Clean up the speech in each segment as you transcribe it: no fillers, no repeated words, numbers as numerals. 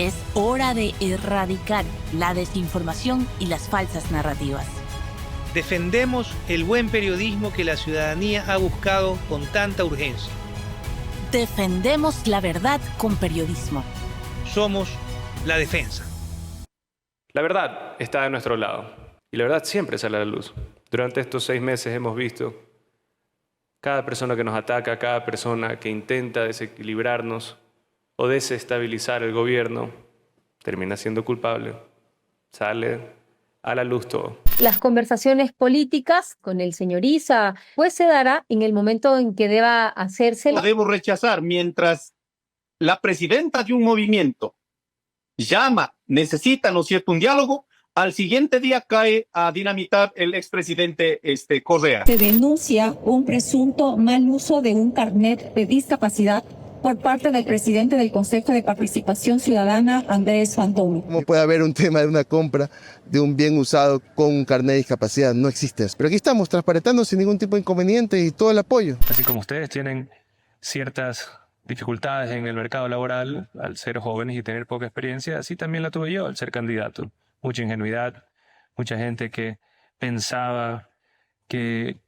Es hora de erradicar la desinformación y las falsas narrativas. Defendemos el buen periodismo que la ciudadanía ha buscado con tanta urgencia. Defendemos la verdad con periodismo. Somos la defensa. La verdad está de nuestro lado y la verdad siempre sale a la luz. Durante estos 6 meses hemos visto cada persona que nos ataca, cada persona que intenta desequilibrarnos o desestabilizar el gobierno, termina siendo culpable. Sale a la luz todo. Las conversaciones políticas con el señor Issa, pues se dará en el momento en que deba hacerse. Podemos rechazar mientras la presidenta de un movimiento llama, necesita, ¿no es cierto?, un diálogo, al siguiente día cae a dinamitar el expresidente Correa. Se denuncia un presunto mal uso de un carnet de discapacidad por parte del presidente del Consejo de Participación Ciudadana, Andrés Fantoni. ¿Cómo puede haber un tema de una compra de un bien usado con un carnet de discapacidad? No existe eso. Pero aquí estamos transparentando sin ningún tipo de inconveniente y todo el apoyo. Así como ustedes tienen ciertas dificultades en el mercado laboral al ser jóvenes y tener poca experiencia, así también la tuve yo al ser candidato. Mucha ingenuidad, mucha gente que pensaba que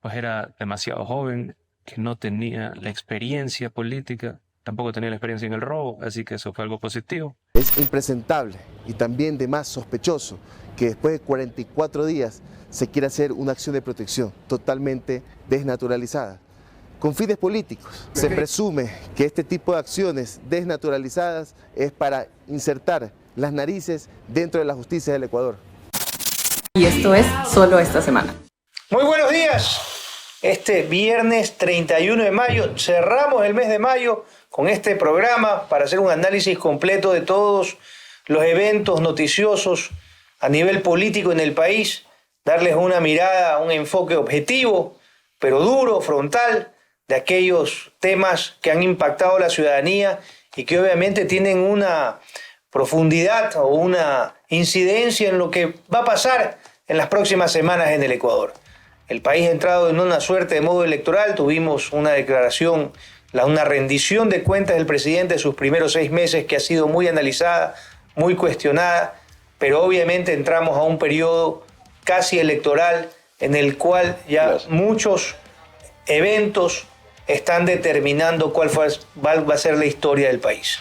pues era demasiado joven, que no tenía la experiencia política, tampoco tenía la experiencia en el robo, así que eso fue algo positivo. Es impresentable y también de más sospechoso que después de 44 días se quiera hacer una acción de protección totalmente desnaturalizada, con fines políticos. Se presume que este tipo de acciones desnaturalizadas es para insertar las narices dentro de la justicia del Ecuador. Y esto es solo esta semana. Muy buenos días. Este viernes 31 de mayo cerramos el mes de mayo con este programa para hacer un análisis completo de todos los eventos noticiosos a nivel político en el país, darles una mirada, un enfoque objetivo, pero duro, frontal, de aquellos temas que han impactado a la ciudadanía y que obviamente tienen una profundidad o una incidencia en lo que va a pasar en las próximas semanas en el Ecuador. El país ha entrado en una suerte de modo electoral, tuvimos una declaración, una rendición de cuentas del presidente de sus primeros 6 meses que ha sido muy analizada, muy cuestionada, pero obviamente entramos a un periodo casi electoral en el cual ya muchos eventos están determinando cuál va a ser la historia del país.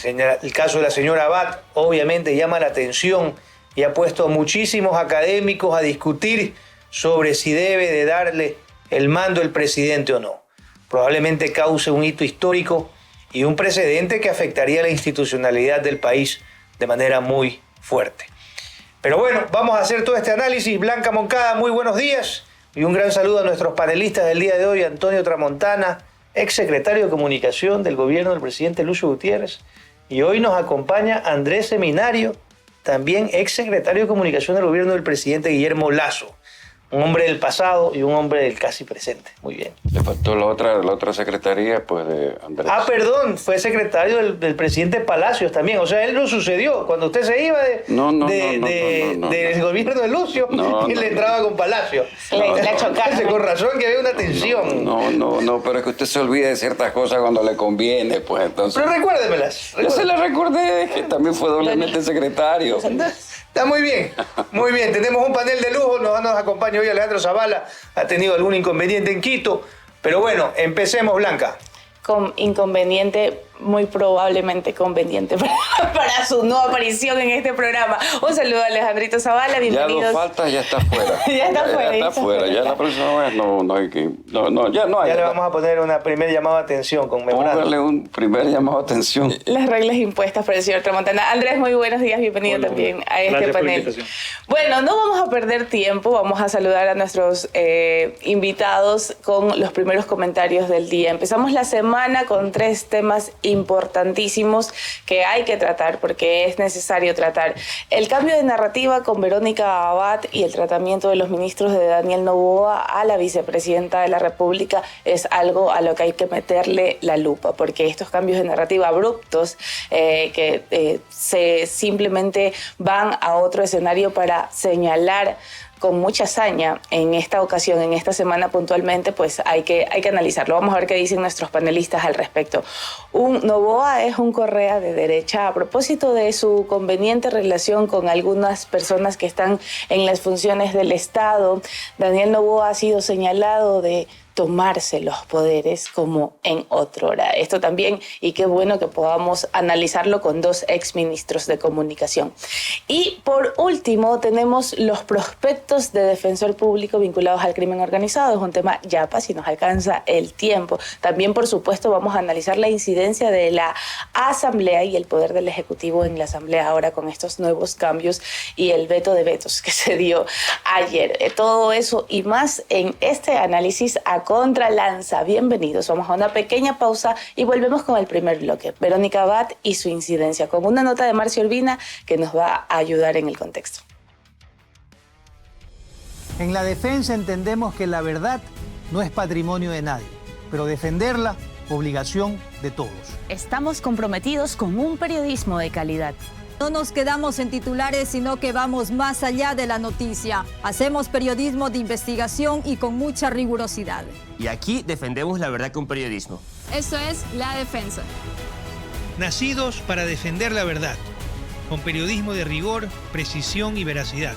El caso de la señora Abad obviamente llama la atención y ha puesto a muchísimos académicos a discutir sobre si debe de darle el mando el presidente o no. Probablemente cause un hito histórico y un precedente que afectaría a la institucionalidad del país de manera muy fuerte. Pero bueno, vamos a hacer todo este análisis. Blanca Moncada, muy buenos días. Y un gran saludo a nuestros panelistas del día de hoy, Antonio Tramontana, exsecretario de Comunicación del gobierno del presidente Lucio Gutiérrez. Y hoy nos acompaña Andrés Seminario, también exsecretario de Comunicación del gobierno del presidente Guillermo Lasso. Un hombre del pasado y un hombre del casi presente. Muy bien. Le faltó la otra secretaría, pues, de Andrés. Ah, perdón, fue secretario del presidente Palacios también. O sea, él lo sucedió. Cuando usted se iba del gobierno de Lucio, y le entraba con Palacios. Le chocaron. Con razón que había una tensión. No, pero es que usted se olvida de ciertas cosas cuando le conviene, pues, entonces. Pero recuérdemelas. Yo se las recordé, que también fue doblemente secretario. Está muy bien, muy bien. Tenemos un panel de lujo, nos acompaña hoy Alejandro Zavala, ha tenido algún inconveniente en Quito, pero bueno, empecemos, Blanca. Con inconveniente, muy probablemente conveniente para su nueva aparición en este programa. Un saludo a Alejandrito Zavala, bienvenidos. Ya 2 faltas, ya está fuera. Ya está fuera. Ya la próxima vez no hay que... Ya no hay. Ya le vamos a poner una primer llamada de atención con memorando. Póngale un primer llamado de atención. Las reglas impuestas por el señor Tramontana. Andrés, muy buenos días, bienvenido también a este panel. Bueno, no vamos a perder tiempo, vamos a saludar a nuestros invitados con los primeros comentarios del día. Empezamos la semana con 3 temas importantísimos que hay que tratar porque es necesario tratar. El cambio de narrativa con Verónica Abad y el tratamiento de los ministros de Daniel Noboa a la vicepresidenta de la República es algo a lo que hay que meterle la lupa, porque estos cambios de narrativa abruptos se simplemente van a otro escenario para señalar con mucha hazaña en esta ocasión, en esta semana puntualmente, pues hay que analizarlo. Vamos a ver qué dicen nuestros panelistas al respecto. Noboa es un Correa de derecha a propósito de su conveniente relación con algunas personas que están en las funciones del Estado. Daniel Noboa ha sido señalado de tomarse los poderes como en otrora. Esto también, y qué bueno que podamos analizarlo con dos exministros de comunicación. Y por último, tenemos los prospectos de defensor público vinculados al crimen organizado. Es un tema yapa, si nos alcanza el tiempo. También, por supuesto, vamos a analizar la incidencia de la Asamblea y el poder del Ejecutivo en la Asamblea ahora con estos nuevos cambios y el veto de vetos que se dio ayer. Todo eso y más en este análisis a contralanza. Bienvenidos. Vamos a una pequeña pausa y volvemos con el primer bloque. Verónica Abad y su incidencia, con una nota de Marcio Urbina que nos va a ayudar en el contexto. En la defensa entendemos que la verdad no es patrimonio de nadie, pero defenderla, obligación de todos. Estamos comprometidos con un periodismo de calidad. No nos quedamos en titulares, sino que vamos más allá de la noticia. Hacemos periodismo de investigación y con mucha rigurosidad. Y aquí defendemos la verdad con periodismo. Eso es La Defensa. Nacidos para defender la verdad, con periodismo de rigor, precisión y veracidad.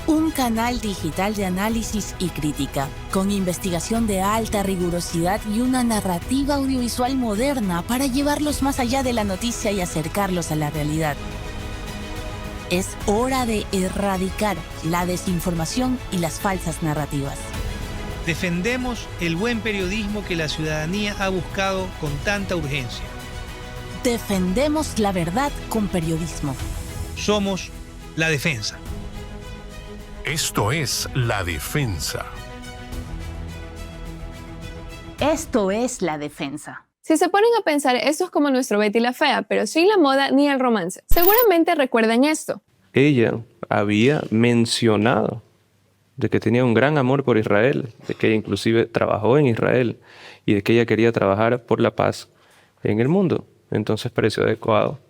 Un canal digital de análisis y crítica, con investigación de alta rigurosidad y una narrativa audiovisual moderna para llevarlos más allá de la noticia y acercarlos a la realidad. Es hora de erradicar la desinformación y las falsas narrativas. Defendemos el buen periodismo que la ciudadanía ha buscado con tanta urgencia. Defendemos la verdad con periodismo. Somos La Defensa. Esto es La Defensa. Esto es La Defensa. Si se ponen a pensar, esto es como nuestro Betty la Fea, pero sin la moda ni el romance. Seguramente recuerdan esto. Ella había mencionado de que tenía un gran amor por Israel, de que ella inclusive trabajó en Israel y de que ella quería trabajar por la paz en el mundo. Entonces pareció adecuado,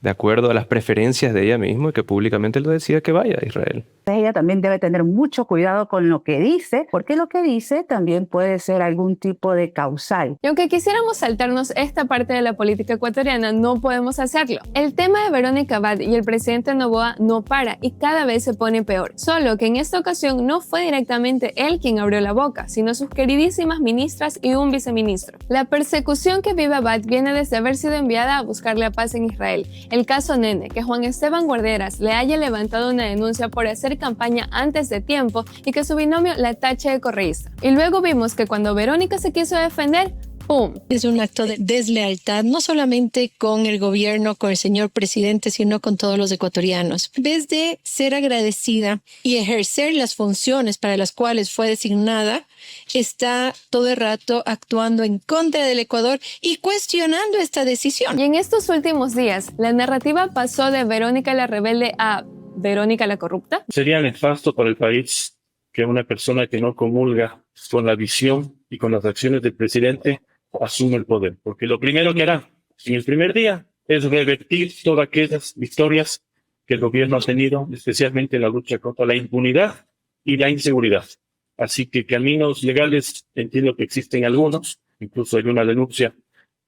de acuerdo a las preferencias de ella misma, y que públicamente lo decía, que vaya a Israel. Ella también debe tener mucho cuidado con lo que dice, porque lo que dice también puede ser algún tipo de causal. Y aunque quisiéramos saltarnos esta parte de la política ecuatoriana, no podemos hacerlo. El tema de Verónica Abad y el presidente Noboa no para y cada vez se pone peor. Solo que en esta ocasión no fue directamente él quien abrió la boca, sino sus queridísimas ministras y un viceministro. La persecución que vive Abad viene desde haber sido enviada a buscar la paz en Israel. El caso Nene, que Juan Esteban Guarderas le haya levantado una denuncia por hacer campaña antes de tiempo y que su binomio la tache de correísta. Y luego vimos que cuando Verónica se quiso defender, ¡pum! Es un acto de deslealtad, no solamente con el gobierno, con el señor presidente, sino con todos los ecuatorianos. En vez de ser agradecida y ejercer las funciones para las cuales fue designada, está todo el rato actuando en contra del Ecuador y cuestionando esta decisión. Y en estos últimos días, la narrativa pasó de Verónica la rebelde a Verónica la corrupta. Sería nefasto para el país que una persona que no comulga con la visión y con las acciones del presidente asume el poder, porque lo primero que hará en el primer día es revertir todas aquellas victorias que el gobierno ha tenido, especialmente en la lucha contra la impunidad y la inseguridad. Así que caminos legales entiendo que existen algunos, incluso hay una denuncia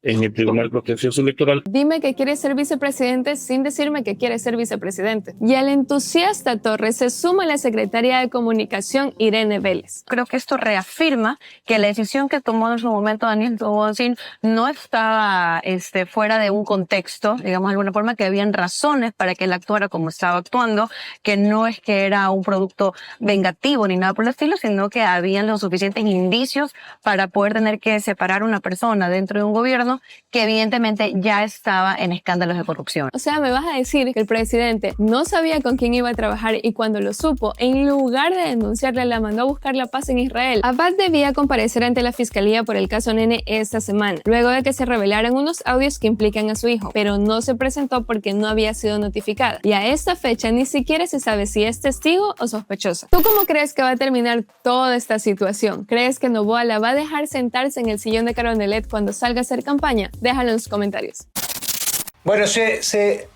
en el Tribunal Contencioso Electoral. Dime que quieres ser vicepresidente sin decirme que quieres ser vicepresidente. Y al entusiasta Torres se suma la secretaria de Comunicación Irene Vélez. Creo que esto reafirma que la decisión que tomó en su momento Daniel Noboa no estaba fuera de un contexto, digamos de alguna forma, que habían razones para que él actuara como estaba actuando, que no es que era un producto vengativo ni nada por el estilo, sino que habían los suficientes indicios para poder tener que separar a una persona dentro de un gobierno que evidentemente ya estaba en escándalos de corrupción. O sea, me vas a decir que el presidente no sabía con quién iba a trabajar y cuando lo supo, en lugar de denunciarle, la mandó a buscar la paz en Israel. Abad debía comparecer ante la fiscalía por el caso Nene esta semana, luego de que se revelaran unos audios que implican a su hijo, pero no se presentó porque no había sido notificada. Y a esta fecha ni siquiera se sabe si es testigo o sospechosa. ¿Tú cómo crees que va a terminar toda esta situación? ¿Crees que Noboa la va a dejar sentarse en el sillón de Carondelet cuando salga a hacer campaña? Déjalo en los comentarios. Bueno, se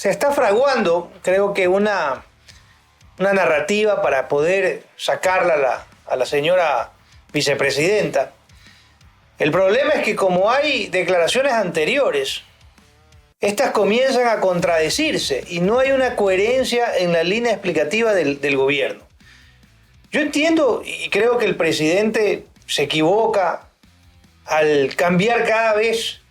está fraguando, creo que una narrativa para poder sacarla a la señora vicepresidenta. El problema es que como hay declaraciones anteriores, estas comienzan a contradecirse y no hay una coherencia en la línea explicativa del gobierno. Yo entiendo y creo que el presidente se equivoca al cambiar cada vez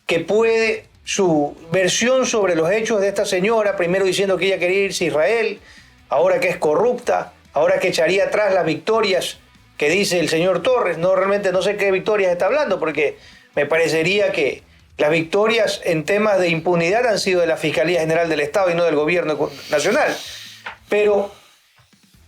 que puede su versión sobre los hechos de esta señora, primero diciendo que ella quería irse a Israel, ahora que es corrupta, ahora que echaría atrás las victorias que dice el señor Torres. Realmente no sé qué victorias está hablando, porque me parecería que las victorias en temas de impunidad han sido de la Fiscalía General del Estado y no del Gobierno Nacional. Pero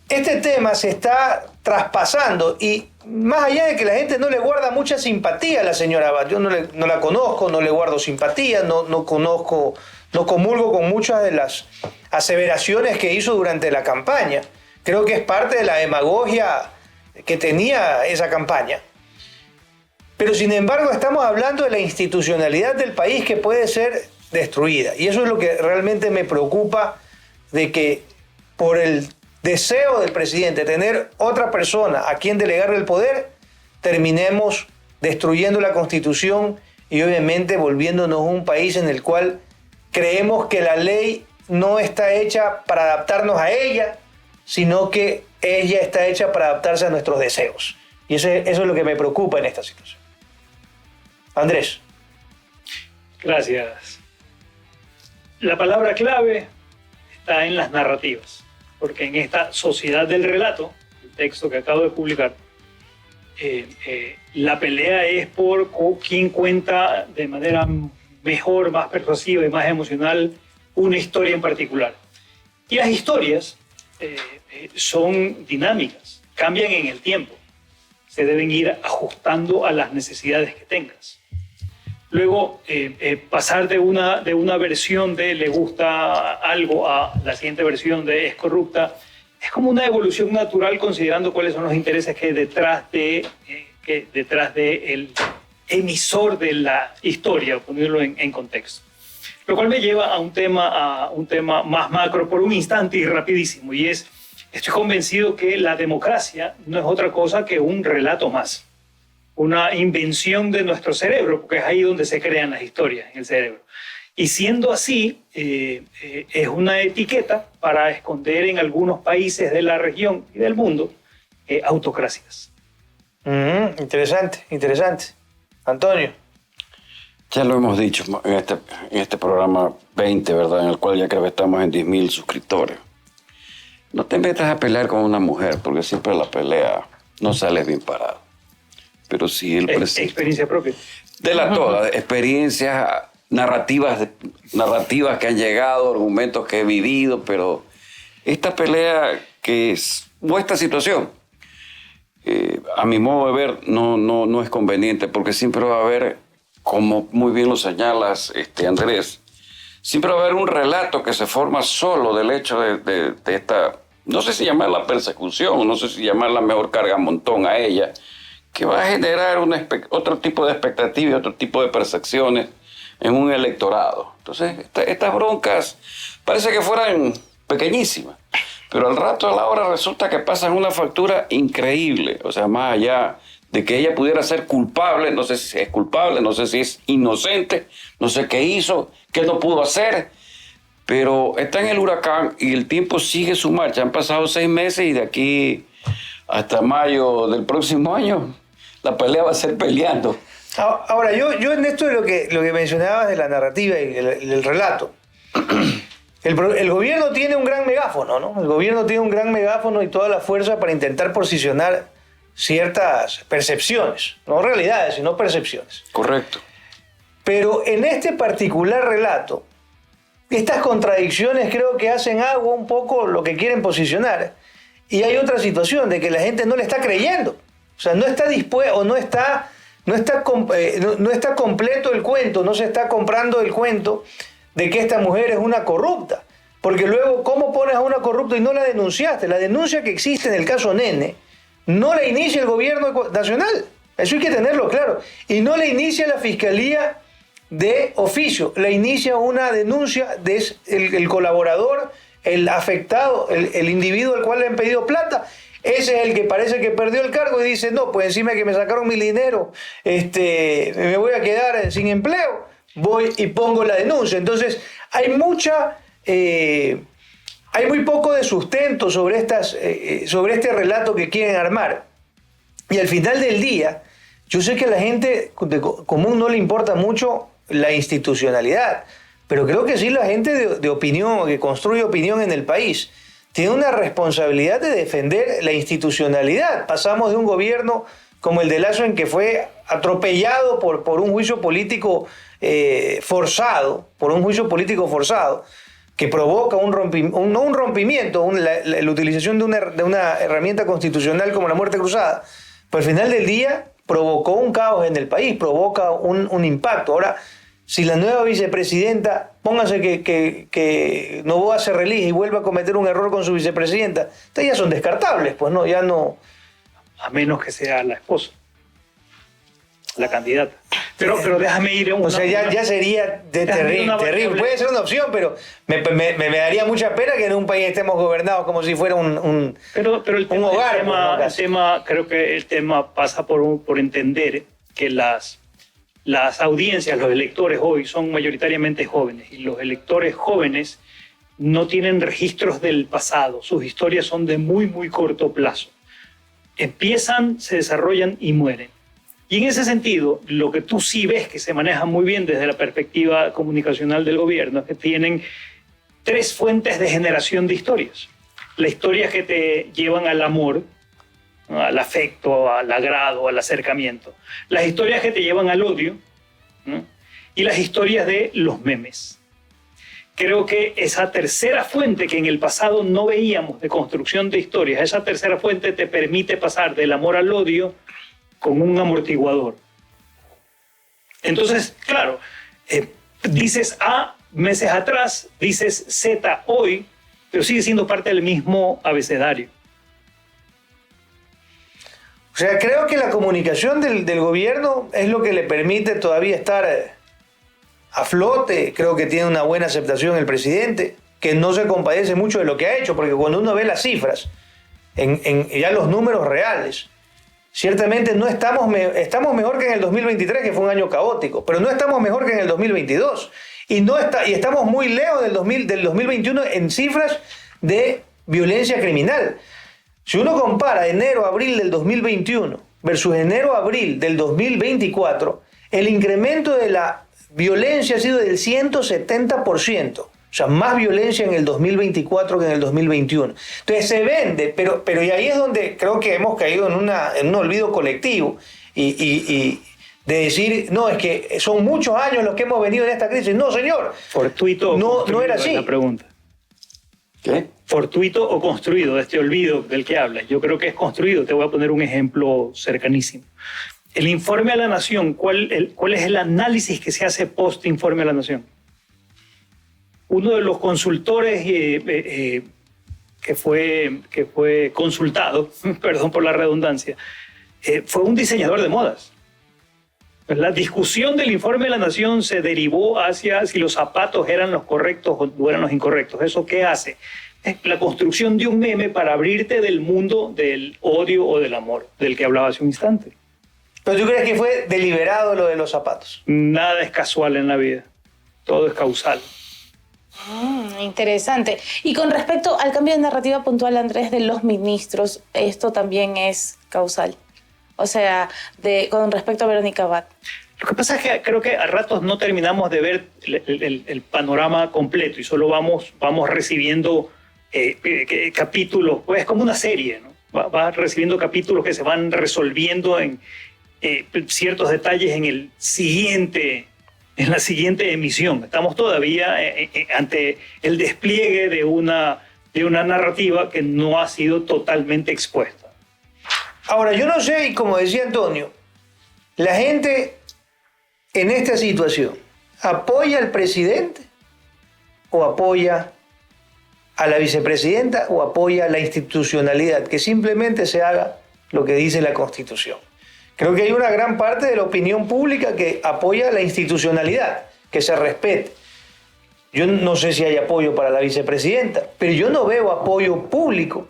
este tema se está traspasando y más allá de que la gente no le guarda mucha simpatía a la señora Abad, yo no la conozco, no le guardo simpatía, no comulgo con muchas de las aseveraciones que hizo durante la campaña. Creo que es parte de la demagogia que tenía esa campaña. Pero sin embargo estamos hablando de la institucionalidad del país que puede ser destruida. Y eso es lo que realmente me preocupa, de que por el deseo del presidente tener otra persona a quien delegarle el poder, terminemos destruyendo la Constitución y obviamente volviéndonos un país en el cual creemos que la ley no está hecha para adaptarnos a ella, sino que ella está hecha para adaptarse a nuestros deseos. Y eso es lo que me preocupa en esta situación. Andrés. Gracias. La palabra clave está en las narrativas, porque en esta sociedad del relato, el texto que acabo de publicar, la pelea es por quién cuenta de manera mejor, más persuasiva y más emocional una historia en particular. Y las historias son dinámicas, cambian en el tiempo, se deben ir ajustando a las necesidades que tengas. Luego, pasar de una versión de le gusta algo a la siguiente versión de es corrupta, es como una evolución natural considerando cuáles son los intereses que detrás de el emisor de la historia, ponerlo en contexto. Lo cual me lleva a un tema más macro por un instante y rapidísimo, y es, estoy convencido que la democracia no es otra cosa que un relato más, una invención de nuestro cerebro, porque es ahí donde se crean las historias, en el cerebro. Y siendo así, es una etiqueta para esconder en algunos países de la región y del mundo autocracias. Interesante. Antonio. Ya lo hemos dicho en este programa 20, ¿verdad? En el cual ya creo que estamos en 10.000 suscriptores. No te metas a pelear con una mujer, porque siempre la pelea no sales bien parado. Pero sí el presidente. Experiencia propia. De todas, experiencias narrativas que han llegado, argumentos que he vivido, pero esta pelea o esta situación, a mi modo de ver, no es conveniente, porque siempre va a haber, como muy bien lo señalas, Andrés, siempre va a haber un relato que se forma solo del hecho de esta, no sé si llamarla persecución, no sé si llamarla mejor carga montón a ella, que va a generar otro tipo de expectativa y otro tipo de percepciones en un electorado. Entonces, estas broncas parece que fueran pequeñísimas, pero al rato, a la hora, resulta que pasan una factura increíble. O sea, más allá de que ella pudiera ser culpable, no sé si es culpable, no sé si es inocente, no sé qué hizo, qué no pudo hacer, pero está en el huracán y el tiempo sigue su marcha. Han pasado 6 meses y de aquí hasta mayo del próximo año la pelea va a ser peleando. Ahora, yo en esto de lo que mencionabas de la narrativa y el relato, el gobierno tiene un gran megáfono, ¿no? El gobierno tiene un gran megáfono y toda la fuerza para intentar posicionar ciertas percepciones, no realidades, sino percepciones. Correcto. Pero en este particular relato, estas contradicciones creo que hacen agua un poco lo que quieren posicionar. Y hay otra situación de que la gente no le está creyendo. O sea, no está dispuesto, o no está completo el cuento, no se está comprando el cuento de que esta mujer es una corrupta. Porque luego, ¿cómo pones a una corrupta y no la denunciaste? La denuncia que existe en el caso Nene no la inicia el gobierno nacional. Eso hay que tenerlo claro. Y no la inicia la Fiscalía de oficio. La inicia una denuncia del colaborador el afectado, el individuo al cual le han pedido plata, ese es el que parece que perdió el cargo y dice, no, pues encima de que me sacaron mi dinero, me voy a quedar sin empleo, voy y pongo la denuncia. Entonces, hay muy poco de sustento sobre este relato que quieren armar. Y al final del día, yo sé que a la gente común no le importa mucho la institucionalidad, pero creo que sí la gente de opinión, que construye opinión en el país, tiene una responsabilidad de defender la institucionalidad. Pasamos de un gobierno como el de Lasso, en que fue atropellado por un juicio político forzado, que provoca no un rompimiento, la utilización de una herramienta constitucional como la muerte cruzada, pero al final del día provocó un caos en el país, provoca un impacto. Ahora, si la nueva vicepresidenta, póngase que Noboa se reelige y vuelva a cometer un error con su vicepresidenta, entonces ya son descartables, pues no, ya no. A menos que sea la esposa, la candidata. Pero déjame ir a una... O sea, ya sería terrible. Puede ser una opción, pero me daría mucha pena que en un país estemos gobernados como si fuera un hogar. Creo que el tema pasa por entender que las audiencias, los electores hoy son mayoritariamente jóvenes, y los electores jóvenes no tienen registros del pasado. Sus historias son de muy, muy corto plazo. Empiezan, se desarrollan y mueren. Y en ese sentido, lo que tú sí ves que se maneja muy bien desde la perspectiva comunicacional del gobierno es que tienen 3 fuentes de generación de historias. Las historias que te llevan al amor, al afecto, al agrado, al acercamiento. Las historias que te llevan al odio, ¿no? Y las historias de los memes. Creo que esa tercera fuente que en el pasado no veíamos de construcción de historias, esa tercera fuente te permite pasar del amor al odio con un amortiguador. Entonces, claro, dices A meses atrás, dices Z hoy, pero sigue siendo parte del mismo abecedario. O sea, creo que la comunicación del gobierno es lo que le permite todavía estar a flote. Creo que tiene una buena aceptación el presidente, que no se compadece mucho de lo que ha hecho, porque cuando uno ve las cifras, ya los números reales, ciertamente no estamos mejor que en el 2023, que fue un año caótico, pero no estamos mejor que en el 2022. Y estamos muy lejos del 2021 en cifras de violencia criminal. Si uno compara enero a abril del 2021 versus enero a abril del 2024, el incremento de la violencia ha sido del 170%. O sea, más violencia en el 2024 que en el 2021. Entonces se vende, pero y ahí es donde creo que hemos caído en un olvido colectivo y de decir, no, es que son muchos años los que hemos venido en esta crisis. No, señor. Fortuito. No era así. La pregunta. ¿Qué? ¿Fortuito o construido este olvido del que hablas? Yo creo que es construido. Te voy a poner un ejemplo cercanísimo. El informe a la Nación, ¿cuál es el análisis que se hace post-informe a la Nación? Uno de los consultores que fue consultado, perdón por la redundancia, fue un diseñador de modas. La discusión del informe de la Nación se derivó hacia si los zapatos eran los correctos o eran los incorrectos. ¿Eso qué hace? Es la construcción de un meme para abrirte del mundo del odio o del amor, del que hablaba hace un instante. ¿Pero tú crees que fue deliberado lo de los zapatos? Nada es casual en la vida. Todo es causal. Interesante. Y con respecto al cambio de narrativa puntual, Andrés, de los ministros, esto también es causal. O sea, con respecto a Verónica Abad. Lo que pasa es que creo que a ratos no terminamos de ver el panorama completo y solo vamos recibiendo capítulos, pues es como una serie, ¿no? Va recibiendo capítulos que se van resolviendo en ciertos detalles en la siguiente emisión. Estamos todavía ante el despliegue de una narrativa que no ha sido totalmente expuesta. Ahora, yo no sé, y como decía Antonio, la gente en esta situación, ¿apoya al presidente o apoya a la vicepresidenta o apoya la institucionalidad? Que simplemente se haga lo que dice la Constitución. Creo que hay una gran parte de la opinión pública que apoya la institucionalidad, que se respete. yo no sé si hay apoyo para la vicepresidenta, pero yo no veo apoyo público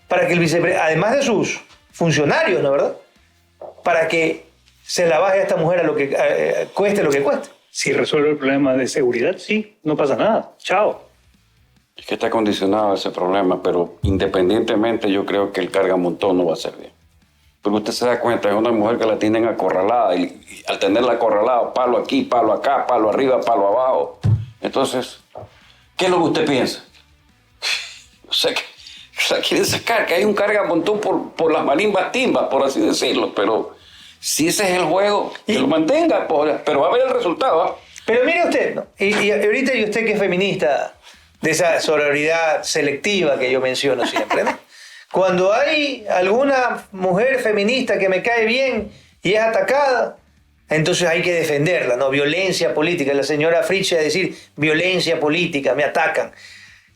para que el vicepresidente, además de sus funcionarios, ¿no verdad?, para que se la baje a esta mujer a lo que cueste lo que cueste. Si resuelve el problema de seguridad, sí, no pasa nada. Chao. Es que está condicionado ese problema, pero independientemente yo creo que el cargamontón no va a ser bien. Porque usted se da cuenta, es una mujer que la tienen acorralada y al tenerla acorralada, palo aquí, palo acá, palo arriba, palo abajo. Entonces, ¿qué es lo que usted piensa? O sea, que la quieren sacar, que hay un cargamontón por las marimbas timbas, por así decirlo, pero si ese es el juego, que lo mantenga, pero va a haber el resultado. ¿Eh? Pero mire usted, ¿no? y ahorita y usted que es feminista, de esa sororidad selectiva que yo menciono siempre, ¿no? Cuando hay alguna mujer feminista que me cae bien y es atacada, entonces hay que defenderla, ¿no? Violencia política. La señora Fritzsche a decir violencia política, me atacan.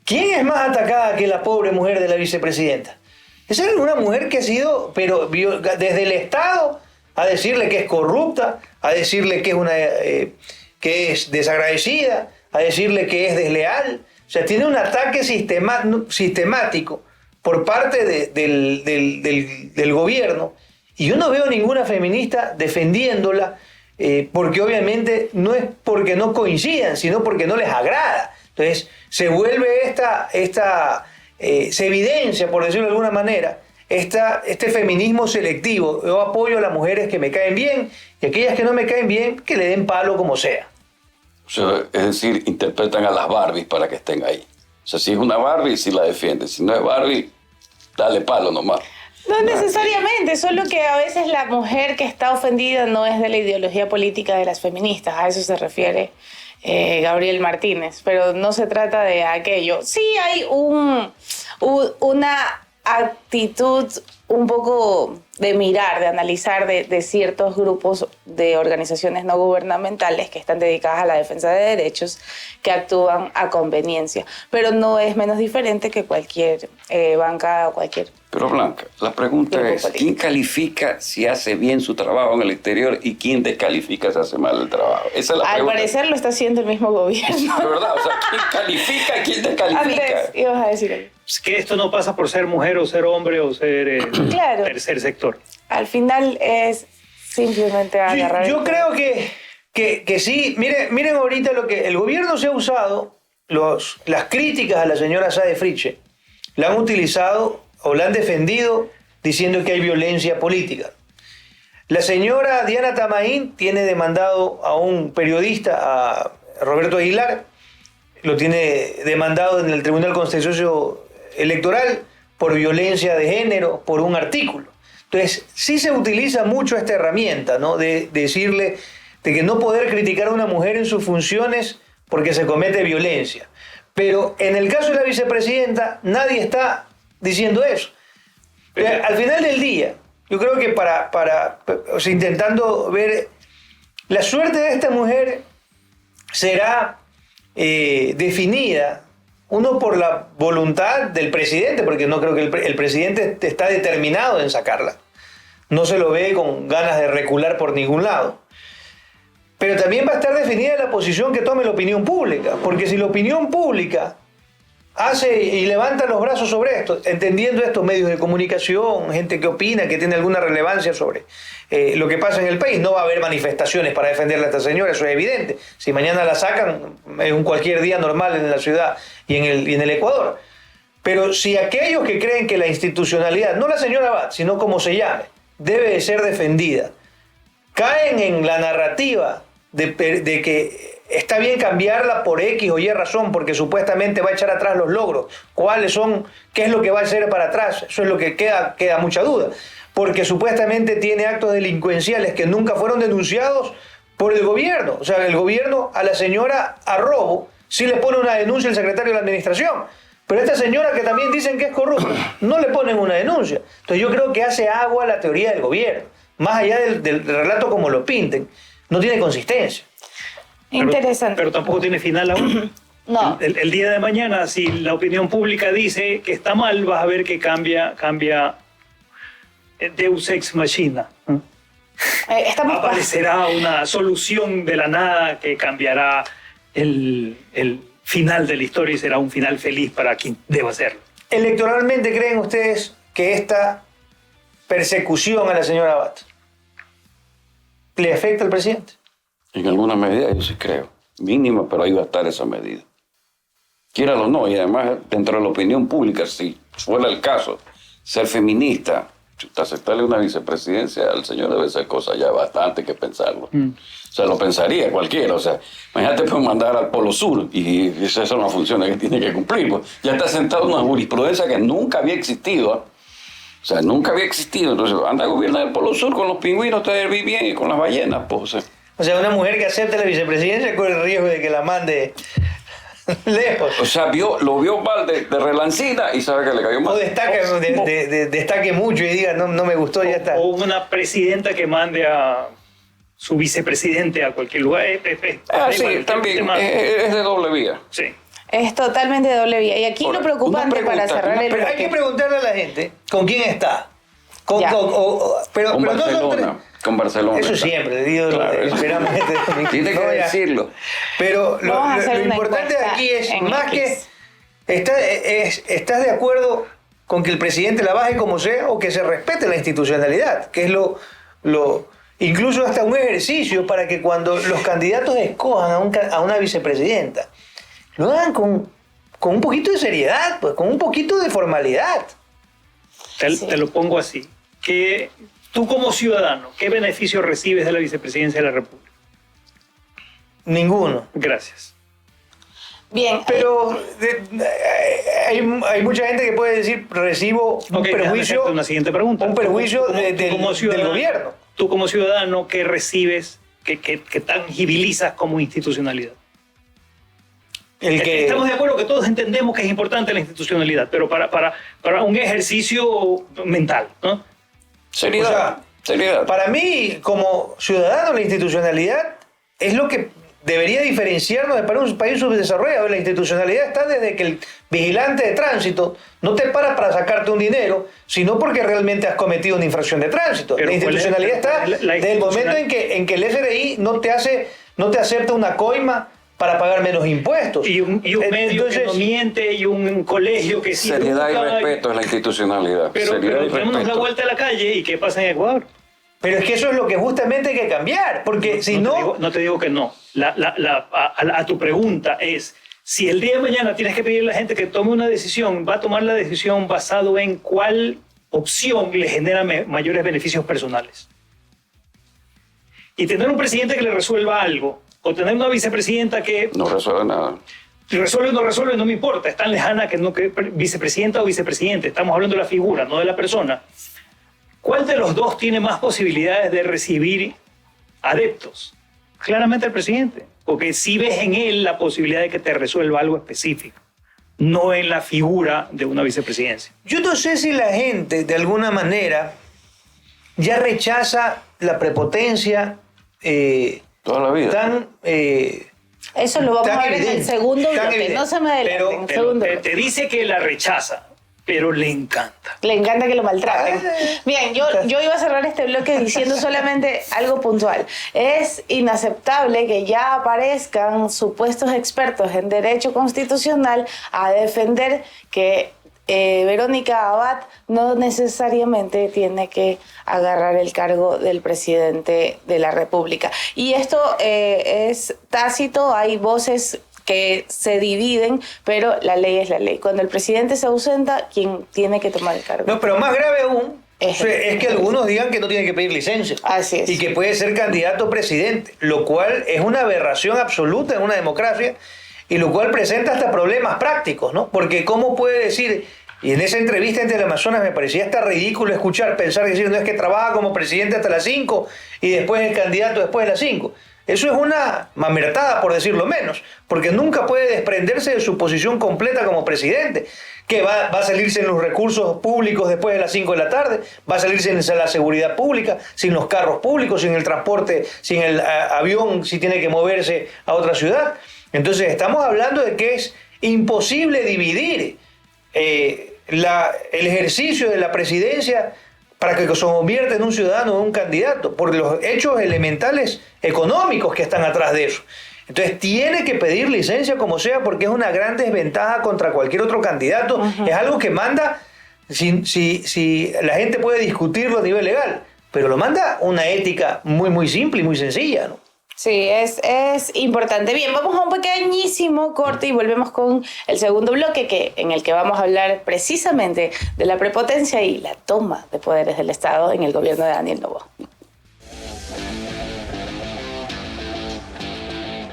¿Quién es más atacada que la pobre mujer de la vicepresidenta? Esa es una mujer que ha sido, pero desde el Estado, a decirle que es corrupta, a decirle que es que es desagradecida, a decirle que es desleal. O sea, tiene un ataque sistemático por parte del gobierno, y yo no veo ninguna feminista defendiéndola, porque obviamente no es porque no coincidan, sino porque no les agrada. Entonces se vuelve se evidencia, por decirlo de alguna manera, este feminismo selectivo. Yo apoyo a las mujeres que me caen bien, y aquellas que no me caen bien, que le den palo como sea. O sea, es decir, interpretan a las Barbies para que estén ahí. O sea, si es una Barbie, sí la defiende. Si no es Barbie, dale palo nomás. No necesariamente, solo que a veces la mujer que está ofendida no es de la ideología política de las feministas. A eso se refiere Gabriel Martínez. Pero no se trata de aquello. Sí hay una actitud un poco de mirar, de analizar de ciertos grupos de organizaciones no gubernamentales que están dedicadas a la defensa de derechos, que actúan a conveniencia, pero no es menos diferente que cualquier bancada o cualquier... Pero Blanca, la pregunta es, ¿quién califica si hace bien su trabajo en el exterior y quién descalifica si hace mal el trabajo? Esa es la pregunta. Al parecer lo está haciendo el mismo gobierno. De verdad, o sea, ¿quién califica y quién descalifica? Andrés, ibas a decir algo. Es que esto no pasa por ser mujer o ser hombre o ser claro. Tercer sector. Al final es simplemente agarrar... Yo creo que sí. Miren ahorita lo que el gobierno se ha usado, las críticas a la señora Sade Fritzsche, la han utilizado o la han defendido diciendo que hay violencia política. La señora Diana Tamaín tiene demandado a un periodista, a Roberto Aguilar, lo tiene demandado en el Tribunal Contencioso Electoral por violencia de género, por un artículo. Entonces, sí se utiliza mucho esta herramienta, ¿no? De decirle de que no poder criticar a una mujer en sus funciones porque se comete violencia. Pero en el caso de la vicepresidenta, nadie está diciendo eso. Al final del día, yo creo que o sea, intentando ver, la suerte de esta mujer será definida, uno por la voluntad del presidente, porque no creo que el presidente está determinado en sacarla. No se lo ve con ganas de recular por ningún lado. Pero también va a estar definida la posición que tome la opinión pública, porque si la opinión pública hace y levanta los brazos sobre esto, entendiendo estos medios de comunicación, gente que opina, que tiene alguna relevancia sobre lo que pasa en el país, no va a haber manifestaciones para defenderla a esta señora, eso es evidente. Si mañana la sacan, es un cualquier día normal en la ciudad y en el Ecuador. Pero si aquellos que creen que la institucionalidad, no la señora Abad, sino como se llame, debe de ser defendida, caen en la narrativa de que está bien cambiarla por X o Y razón, porque supuestamente va a echar atrás los logros. ¿Cuáles son? ¿Qué es lo que va a hacer para atrás? Eso es lo que queda mucha duda. Porque supuestamente tiene actos delincuenciales que nunca fueron denunciados por el gobierno. O sea, el gobierno a la señora a robo sí le pone una denuncia al secretario de la administración. Pero a esta señora que también dicen que es corrupta, no le ponen una denuncia. Entonces yo creo que hace agua la teoría del gobierno. Más allá del relato como lo pinten, no tiene consistencia. Interesante. Pero tampoco tiene final aún. No. El día de mañana, si la opinión pública dice que está mal, vas a ver que cambia Deus Ex Machina. Aparecerá una solución de la nada que cambiará el final de la historia y será un final feliz para quien deba hacerlo. ¿Electoralmente creen ustedes que esta persecución a la señora Abad le afecta al presidente? En alguna medida yo sí creo. Mínima, pero ahí va a estar esa medida. Quiéralo o no, y además dentro de la opinión pública, si fuera el caso, ser feminista, aceptarle una vicepresidencia al señor debe ser cosa ya bastante que pensarlo. O sea, lo pensaría cualquiera. O sea, imagínate pues mandar al Polo Sur y esas son las funciones que tiene que cumplir. Pues ya está sentado una jurisprudencia que nunca había existido. O sea, nunca había existido. Entonces, anda a gobernar el Polo Sur con los pingüinos, te vi bien, y con las ballenas, pues. O sea, una mujer que acepte la vicepresidencia corre el riesgo de que la mande lejos. O sea, lo vio mal de relancina y sabe que le cayó mal. O destaque mucho y diga, no me gustó, ya está. O una presidenta que mande a su vicepresidente a cualquier lugar. Sí, también. Es de doble vía. Sí. Es totalmente de doble vía. Y aquí lo preocupante para cerrar el bloque. Hay que preguntarle a la gente con quién está. Con Barcelona. Con Barcelona. Eso siempre, digo, claro, esperamos tiene que decirlo. Pero lo importante de aquí es más que ¿estás de acuerdo con que el presidente la baje como sea o que se respete la institucionalidad? Que es incluso hasta un ejercicio para que cuando los candidatos escojan a una vicepresidenta, lo hagan con un poquito de seriedad, pues, con un poquito de formalidad. Te lo pongo así. Que tú como ciudadano, ¿qué beneficio recibes de la vicepresidencia de la República? Ninguno. Gracias. Bien. Pero hay mucha gente que puede decir, recibo un perjuicio. Una siguiente pregunta. Un perjuicio del gobierno. Tú como ciudadano, ¿qué recibes, qué tangibilizas como institucionalidad? Estamos de acuerdo que todos entendemos que es importante la institucionalidad, pero para un ejercicio mental, ¿no? Seriedad. O sea, seriedad. Para mí, como ciudadano, la institucionalidad es lo que debería diferenciarnos para un país subdesarrollado. La institucionalidad está desde que el vigilante de tránsito no te para sacarte un dinero, sino porque realmente has cometido una infracción de tránsito. Pero la institucionalidad está desde el momento en que el SRI no te acepta una coima para pagar menos impuestos. Y un medio que no miente, y un colegio que sí. Seriedad y respeto es la institucionalidad. Pero démonos la vuelta a la calle y ¿qué pasa en Ecuador? Pero es que eso es lo que justamente hay que cambiar, porque si no... No te digo que no. A tu pregunta es, si el día de mañana tienes que pedirle a la gente que tome una decisión, va a tomar la decisión basado en cuál opción le genera mayores beneficios personales. Y tener un presidente que le resuelva algo, o tener una vicepresidenta que... No resuelve nada. Resuelve o no resuelve, no me importa. Es tan lejana que vicepresidenta o vicepresidente. Estamos hablando de la figura, no de la persona. ¿Cuál de los dos tiene más posibilidades de recibir adeptos? Claramente el presidente. Porque si ves en él la posibilidad de que te resuelva algo específico, no en la figura de una vicepresidencia. Yo no sé si la gente, de alguna manera, ya rechaza la prepotencia... toda la vida. Eso lo vamos a ver en el segundo bloque. No se me adelante. Te dice que la rechaza, pero le encanta. Le encanta que lo maltraten. Bien, yo iba a cerrar este bloque diciendo solamente algo puntual. Es inaceptable que ya aparezcan supuestos expertos en derecho constitucional a defender que Verónica Abad no necesariamente tiene que agarrar el cargo del presidente de la República. Y esto es tácito, hay voces que se dividen, pero la ley es la ley. Cuando el presidente se ausenta, ¿quién tiene que tomar el cargo? No, pero más grave aún es que algunos digan que no tiene que pedir licencia. Así es. Y que puede ser candidato a presidente, lo cual es una aberración absoluta en una democracia y lo cual presenta hasta problemas prácticos, ¿no? Porque ¿cómo puede decir? Y en esa entrevista en Teleamazonas me parecía hasta ridículo decir, no es que trabaja como presidente hasta las 5 y después es candidato después de las 5. Eso es una mamertada, por decirlo menos, porque nunca puede desprenderse de su posición completa como presidente, que va a salirse en los recursos públicos después de las 5 de la tarde, va a salirse en la seguridad pública, sin los carros públicos, sin el transporte, sin el avión, si tiene que moverse a otra ciudad. Entonces estamos hablando de que es imposible dividir el ejercicio de la presidencia para que se convierta en un ciudadano o un candidato, por los hechos elementales económicos que están atrás de eso. Entonces tiene que pedir licencia como sea porque es una gran desventaja contra cualquier otro candidato. Es algo que manda, si la gente puede discutirlo a nivel legal, pero lo manda una ética muy, muy simple y muy sencilla, ¿no? Sí, es importante. Bien, vamos a un pequeñísimo corte y volvemos con el segundo bloque en el que vamos a hablar precisamente de la prepotencia y la toma de poderes del Estado en el gobierno de Daniel Noboa.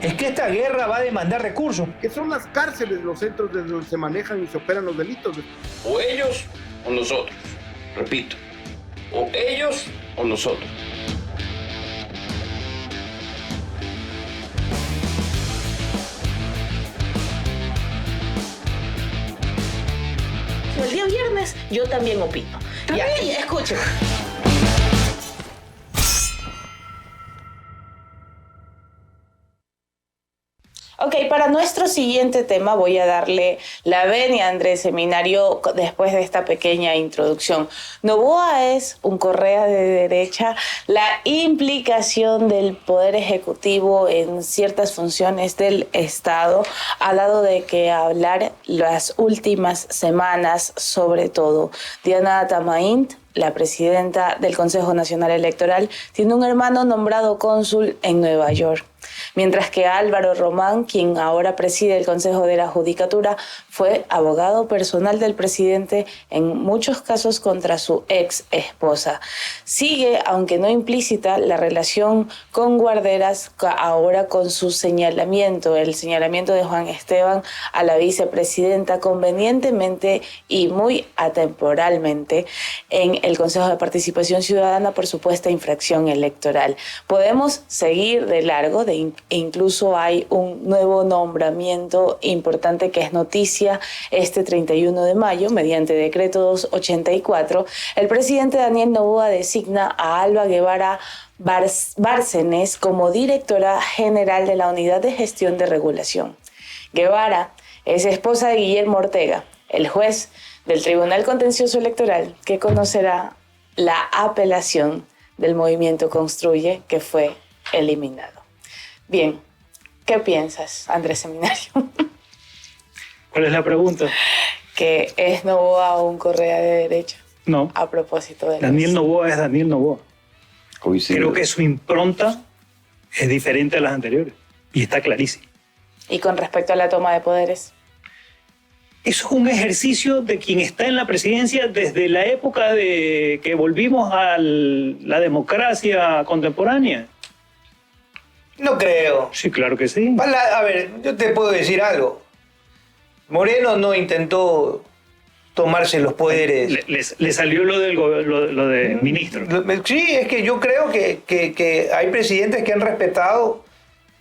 Es que esta guerra va a demandar recursos. Que son las cárceles los centros desde donde se manejan y se operan los delitos. O ellos o nosotros. Repito, o ellos o nosotros. El día viernes yo también opino. Y aquí, escuchen. Ok, para nuestro siguiente tema voy a darle la venia a Andrés Seminario después de esta pequeña introducción. Noboa es un Correa de derecha. La implicación del Poder Ejecutivo en ciertas funciones del Estado ha dado de qué hablar las últimas semanas, sobre todo. Diana Tamaint, la presidenta del Consejo Nacional Electoral, tiene un hermano nombrado cónsul en Nueva York. Mientras que Álvaro Román, quien ahora preside el Consejo de la Judicatura, fue abogado personal del presidente en muchos casos contra su ex esposa. Sigue, aunque no implícita, la relación con Guarderas, ahora con su señalamiento, el señalamiento de Juan Esteban a la vicepresidenta convenientemente y muy atemporalmente en el Consejo de Participación Ciudadana por supuesta infracción electoral. Podemos seguir de largo, incluso hay un nuevo nombramiento importante que es noticia este 31 de mayo, mediante decreto 284, el presidente Daniel Noboa designa a Alba Guevara Bárcenes como directora general de la Unidad de Gestión de Regulación. Guevara es esposa de Guillermo Ortega, el juez del Tribunal Contencioso Electoral que conocerá la apelación del movimiento Construye que fue eliminado. Bien, ¿qué piensas, Andrés Seminario? ¿Cuál es la pregunta? ¿Que es Noboa un Correa de derecha? No. A propósito de Daniel Noboa es Daniel Noboa. Coincido. Creo que su impronta es diferente a las anteriores y está clarísimo. ¿Y con respecto a la toma de poderes? Eso es un ejercicio de quien está en la presidencia desde la época de que volvimos a la democracia contemporánea. No creo. Sí, claro que sí. A ver, yo te puedo decir algo. Moreno no intentó tomarse los poderes. Le salió lo de ministro. Sí, es que yo creo que hay presidentes que han respetado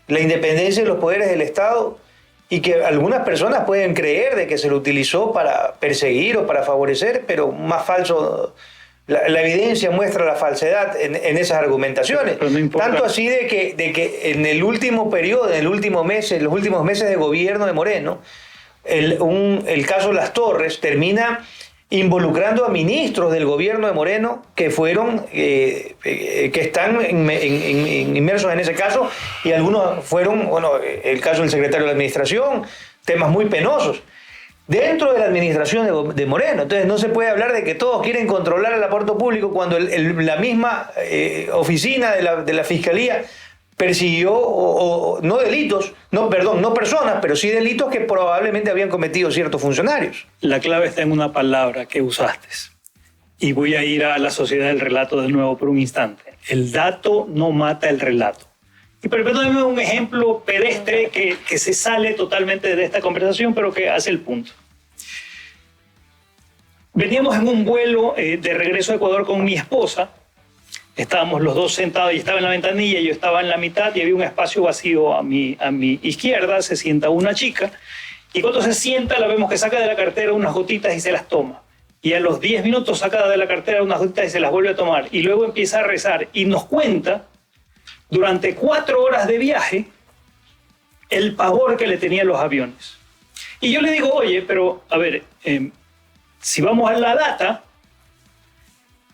la independencia de los poderes del Estado y que algunas personas pueden creer de que se lo utilizó para perseguir o para favorecer, pero más falso. La evidencia muestra la falsedad en esas argumentaciones. No tanto así de que en el último periodo, en los últimos meses de gobierno de Moreno, el caso Las Torres termina involucrando a ministros del gobierno de Moreno que fueron, que están inmersos en ese caso, y algunos fueron, el caso del secretario de la Administración, temas muy penosos dentro de la administración de Moreno. Entonces no se puede hablar de que todos quieren controlar el aporte público cuando la misma oficina de la Fiscalía persiguió no delitos, no personas, pero sí delitos que probablemente habían cometido ciertos funcionarios. La clave está en una palabra que usaste. Y voy a ir a la sociedad del relato de nuevo por un instante. El dato no mata el relato. Y permítame un ejemplo pedestre que se sale totalmente de esta conversación, pero que hace el punto. Veníamos en un vuelo de regreso a Ecuador con mi esposa. Estábamos los dos sentados, y estaba en la ventanilla, yo estaba en la mitad y había un espacio vacío a mi izquierda. Se sienta una chica y cuando se sienta la vemos que saca de la cartera unas gotitas y se las toma. Y a los 10 minutos saca de la cartera unas gotitas y se las vuelve a tomar. Y luego empieza a rezar y nos cuenta durante 4 horas de viaje el pavor que le tenían los aviones. Y yo le digo, oye, pero a ver, si vamos a la data,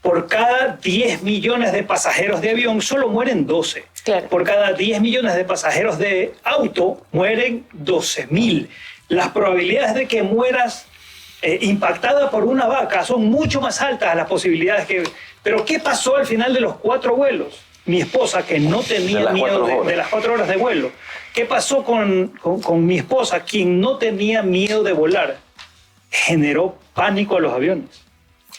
por cada 10 millones de pasajeros de avión solo mueren 12. Claro. Por cada 10 millones de pasajeros de auto, mueren 12.000. Las probabilidades de que mueras impactada por una vaca son mucho más altas las posibilidades que... Pero ¿qué pasó al final de los 4 vuelos? Mi esposa, que no tenía miedo de las 4 horas de vuelo. ¿Qué pasó con mi esposa, quien no tenía miedo de volar? Generó pánico a los aviones.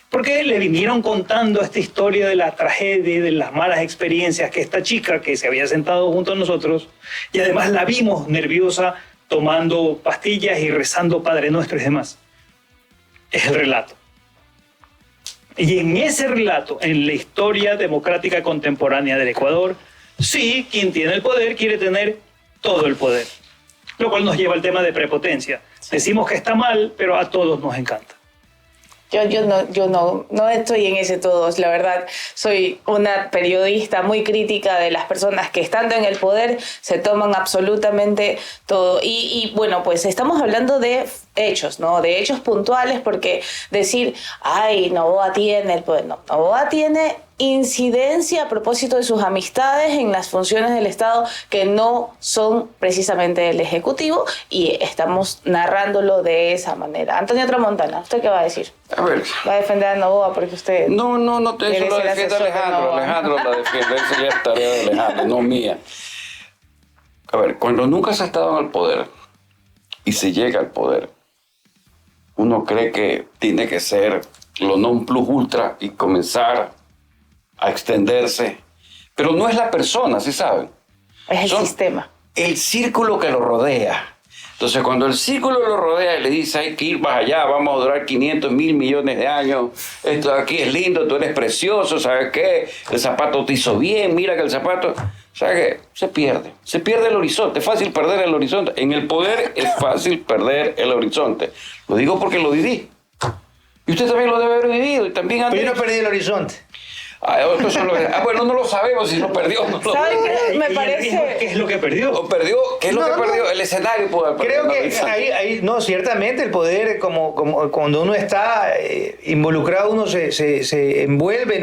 Porque le vinieron contando esta historia de la tragedia, de las malas experiencias que esta chica que se había sentado junto a nosotros, y además la vimos nerviosa tomando pastillas y rezando Padre Nuestro y demás. Es el relato. Y en ese relato, en la historia democrática contemporánea del Ecuador, sí, quien tiene el poder quiere tener todo el poder. Lo cual nos lleva al tema de prepotencia. Decimos que está mal, pero a todos nos encanta. Yo no estoy en ese todos, la verdad. Soy una periodista muy crítica de las personas que estando en el poder se toman absolutamente todo. Y bueno, pues estamos hablando de hechos, ¿no? De hechos puntuales, porque decir, ay, Noboa tiene el poder. No, Noboa tiene incidencia a propósito de sus amistades en las funciones del Estado que no son precisamente el Ejecutivo, y estamos narrándolo de esa manera. Antonio Tramontana, ¿usted qué va a decir? A ver. ¿Va a defender a Noboa porque usted... No, eso lo defiende Alejandro. Alejandro la defiende, esa ya es tarea de Alejandro, no mía. A ver, cuando nunca se ha estado en el poder y se llega al poder, uno cree que tiene que ser lo non plus ultra y comenzar a extenderse. Pero no es la persona, ¿sí saben? Es el sistema. El círculo que lo rodea. Entonces, cuando el círculo lo rodea y le dice, hay que ir más allá, vamos a durar 500, 1.000 millones de años, esto de aquí es lindo, tú eres precioso, ¿sabes qué? El zapato te hizo bien, mira que el zapato... ¿Sabes qué? Se pierde el horizonte, es fácil perder el horizonte. En el poder es fácil perder el horizonte. Lo digo porque lo viví. Y usted también lo debe haber vivido. Y también Pero yo no perdí el horizonte. Bueno, no lo sabemos si lo perdió. ¿Saben qué? Me parece... ¿Qué es lo que perdió? ¿Qué es lo que perdió? El escenario puede haber perdido. Creo que ahí, no, ciertamente el poder, como cuando uno está involucrado, uno se envuelve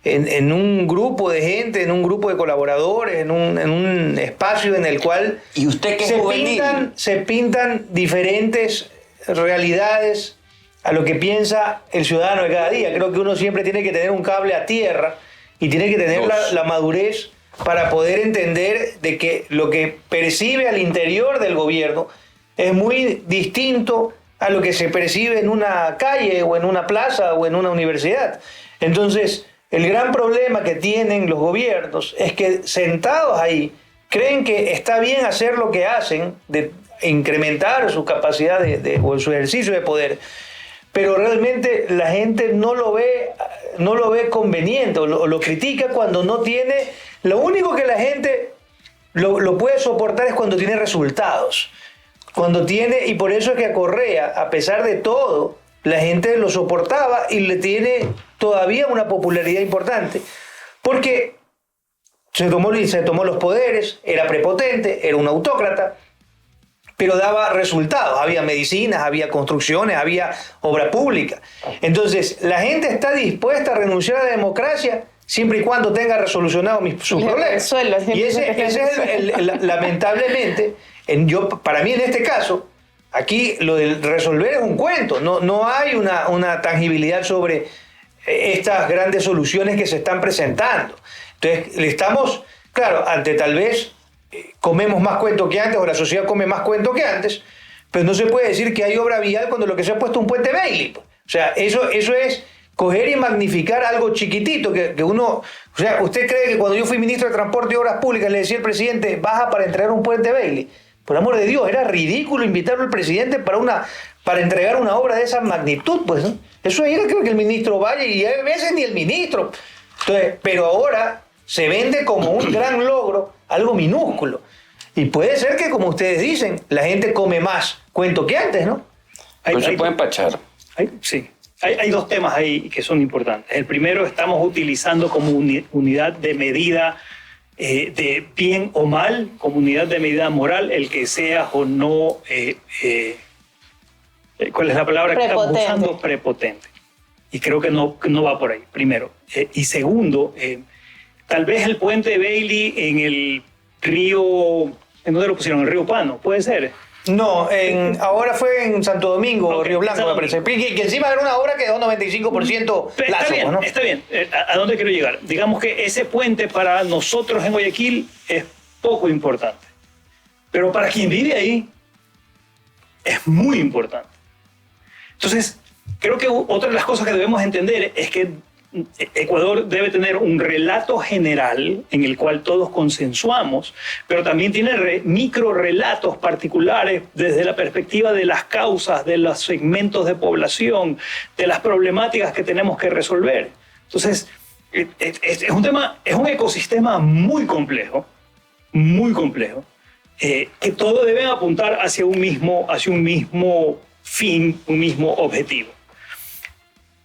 en un grupo de gente, en un grupo de colaboradores, en un espacio en el cual ¿Y usted qué se pintan diferentes realidades a lo que piensa el ciudadano de cada día. Creo que uno siempre tiene que tener un cable a tierra y tiene que tener la madurez para poder entender de que lo que percibe al interior del gobierno es muy distinto a lo que se percibe en una calle o en una plaza o en una universidad. Entonces, el gran problema que tienen los gobiernos es que sentados ahí creen que está bien hacer lo que hacen, de incrementar su capacidad o su ejercicio de poder, pero realmente la gente no lo ve conveniente o lo critica cuando no tiene... Lo único que la gente lo puede soportar es cuando tiene resultados. Y por eso es que a Correa, a pesar de todo, la gente lo soportaba y le tiene todavía una popularidad importante. Porque se tomó los poderes, era prepotente, era un autócrata, pero daba resultados. Había medicinas, había construcciones, había obra pública. Entonces, la gente está dispuesta a renunciar a la democracia siempre y cuando tenga resolucionado sus problemas. Y ese es lamentablemente, para mí en este caso, aquí lo de resolver es un cuento. No hay una tangibilidad sobre estas grandes soluciones que se están presentando. Entonces, estamos, claro, ante tal vez comemos más cuento que antes, o la sociedad come más cuento que antes, pero no se puede decir que hay obra vial cuando lo que se ha puesto un puente Bailey. O sea, eso es coger y magnificar algo chiquitito que uno... O sea, ¿usted cree que cuando yo fui ministro de Transporte y Obras Públicas le decía al presidente, baja para entregar un puente Bailey? Por amor de Dios, era ridículo invitarlo al presidente para entregar una obra de esa magnitud, pues, ¿no? Eso era, creo que el ministro vaya, y a veces ni el ministro. Entonces, pero ahora se vende como un gran logro, algo minúsculo. Y puede ser que, como ustedes dicen, la gente come más cuento que antes, ¿no? Pero se puede empachar. Sí. Hay dos temas ahí que son importantes. El primero, estamos utilizando como unidad de medida de bien o mal, como unidad de medida moral, el que seas o no, ¿cuál es la palabra que estamos usando? Prepotente. Y creo que no va por ahí, primero. Y segundo, tal vez el puente de Bailey en el río, ¿en dónde lo pusieron? En el río Pano, ¿puede ser? No, ahora fue en Santo Domingo, Río Blanco, me parece. Que encima era una obra que quedó 95% plazo, ¿no? Está bien. ¿A dónde quiero llegar? Digamos que ese puente para nosotros en Guayaquil es poco importante. Pero para quien vive ahí, es muy importante. Entonces, creo que otra de las cosas que debemos entender es que Ecuador debe tener un relato general en el cual todos consensuamos, pero también tiene microrelatos particulares desde la perspectiva de las causas, de los segmentos de población, de las problemáticas que tenemos que resolver. Entonces, es un ecosistema muy complejo, que todo debe apuntar hacia un mismo fin, un mismo objetivo.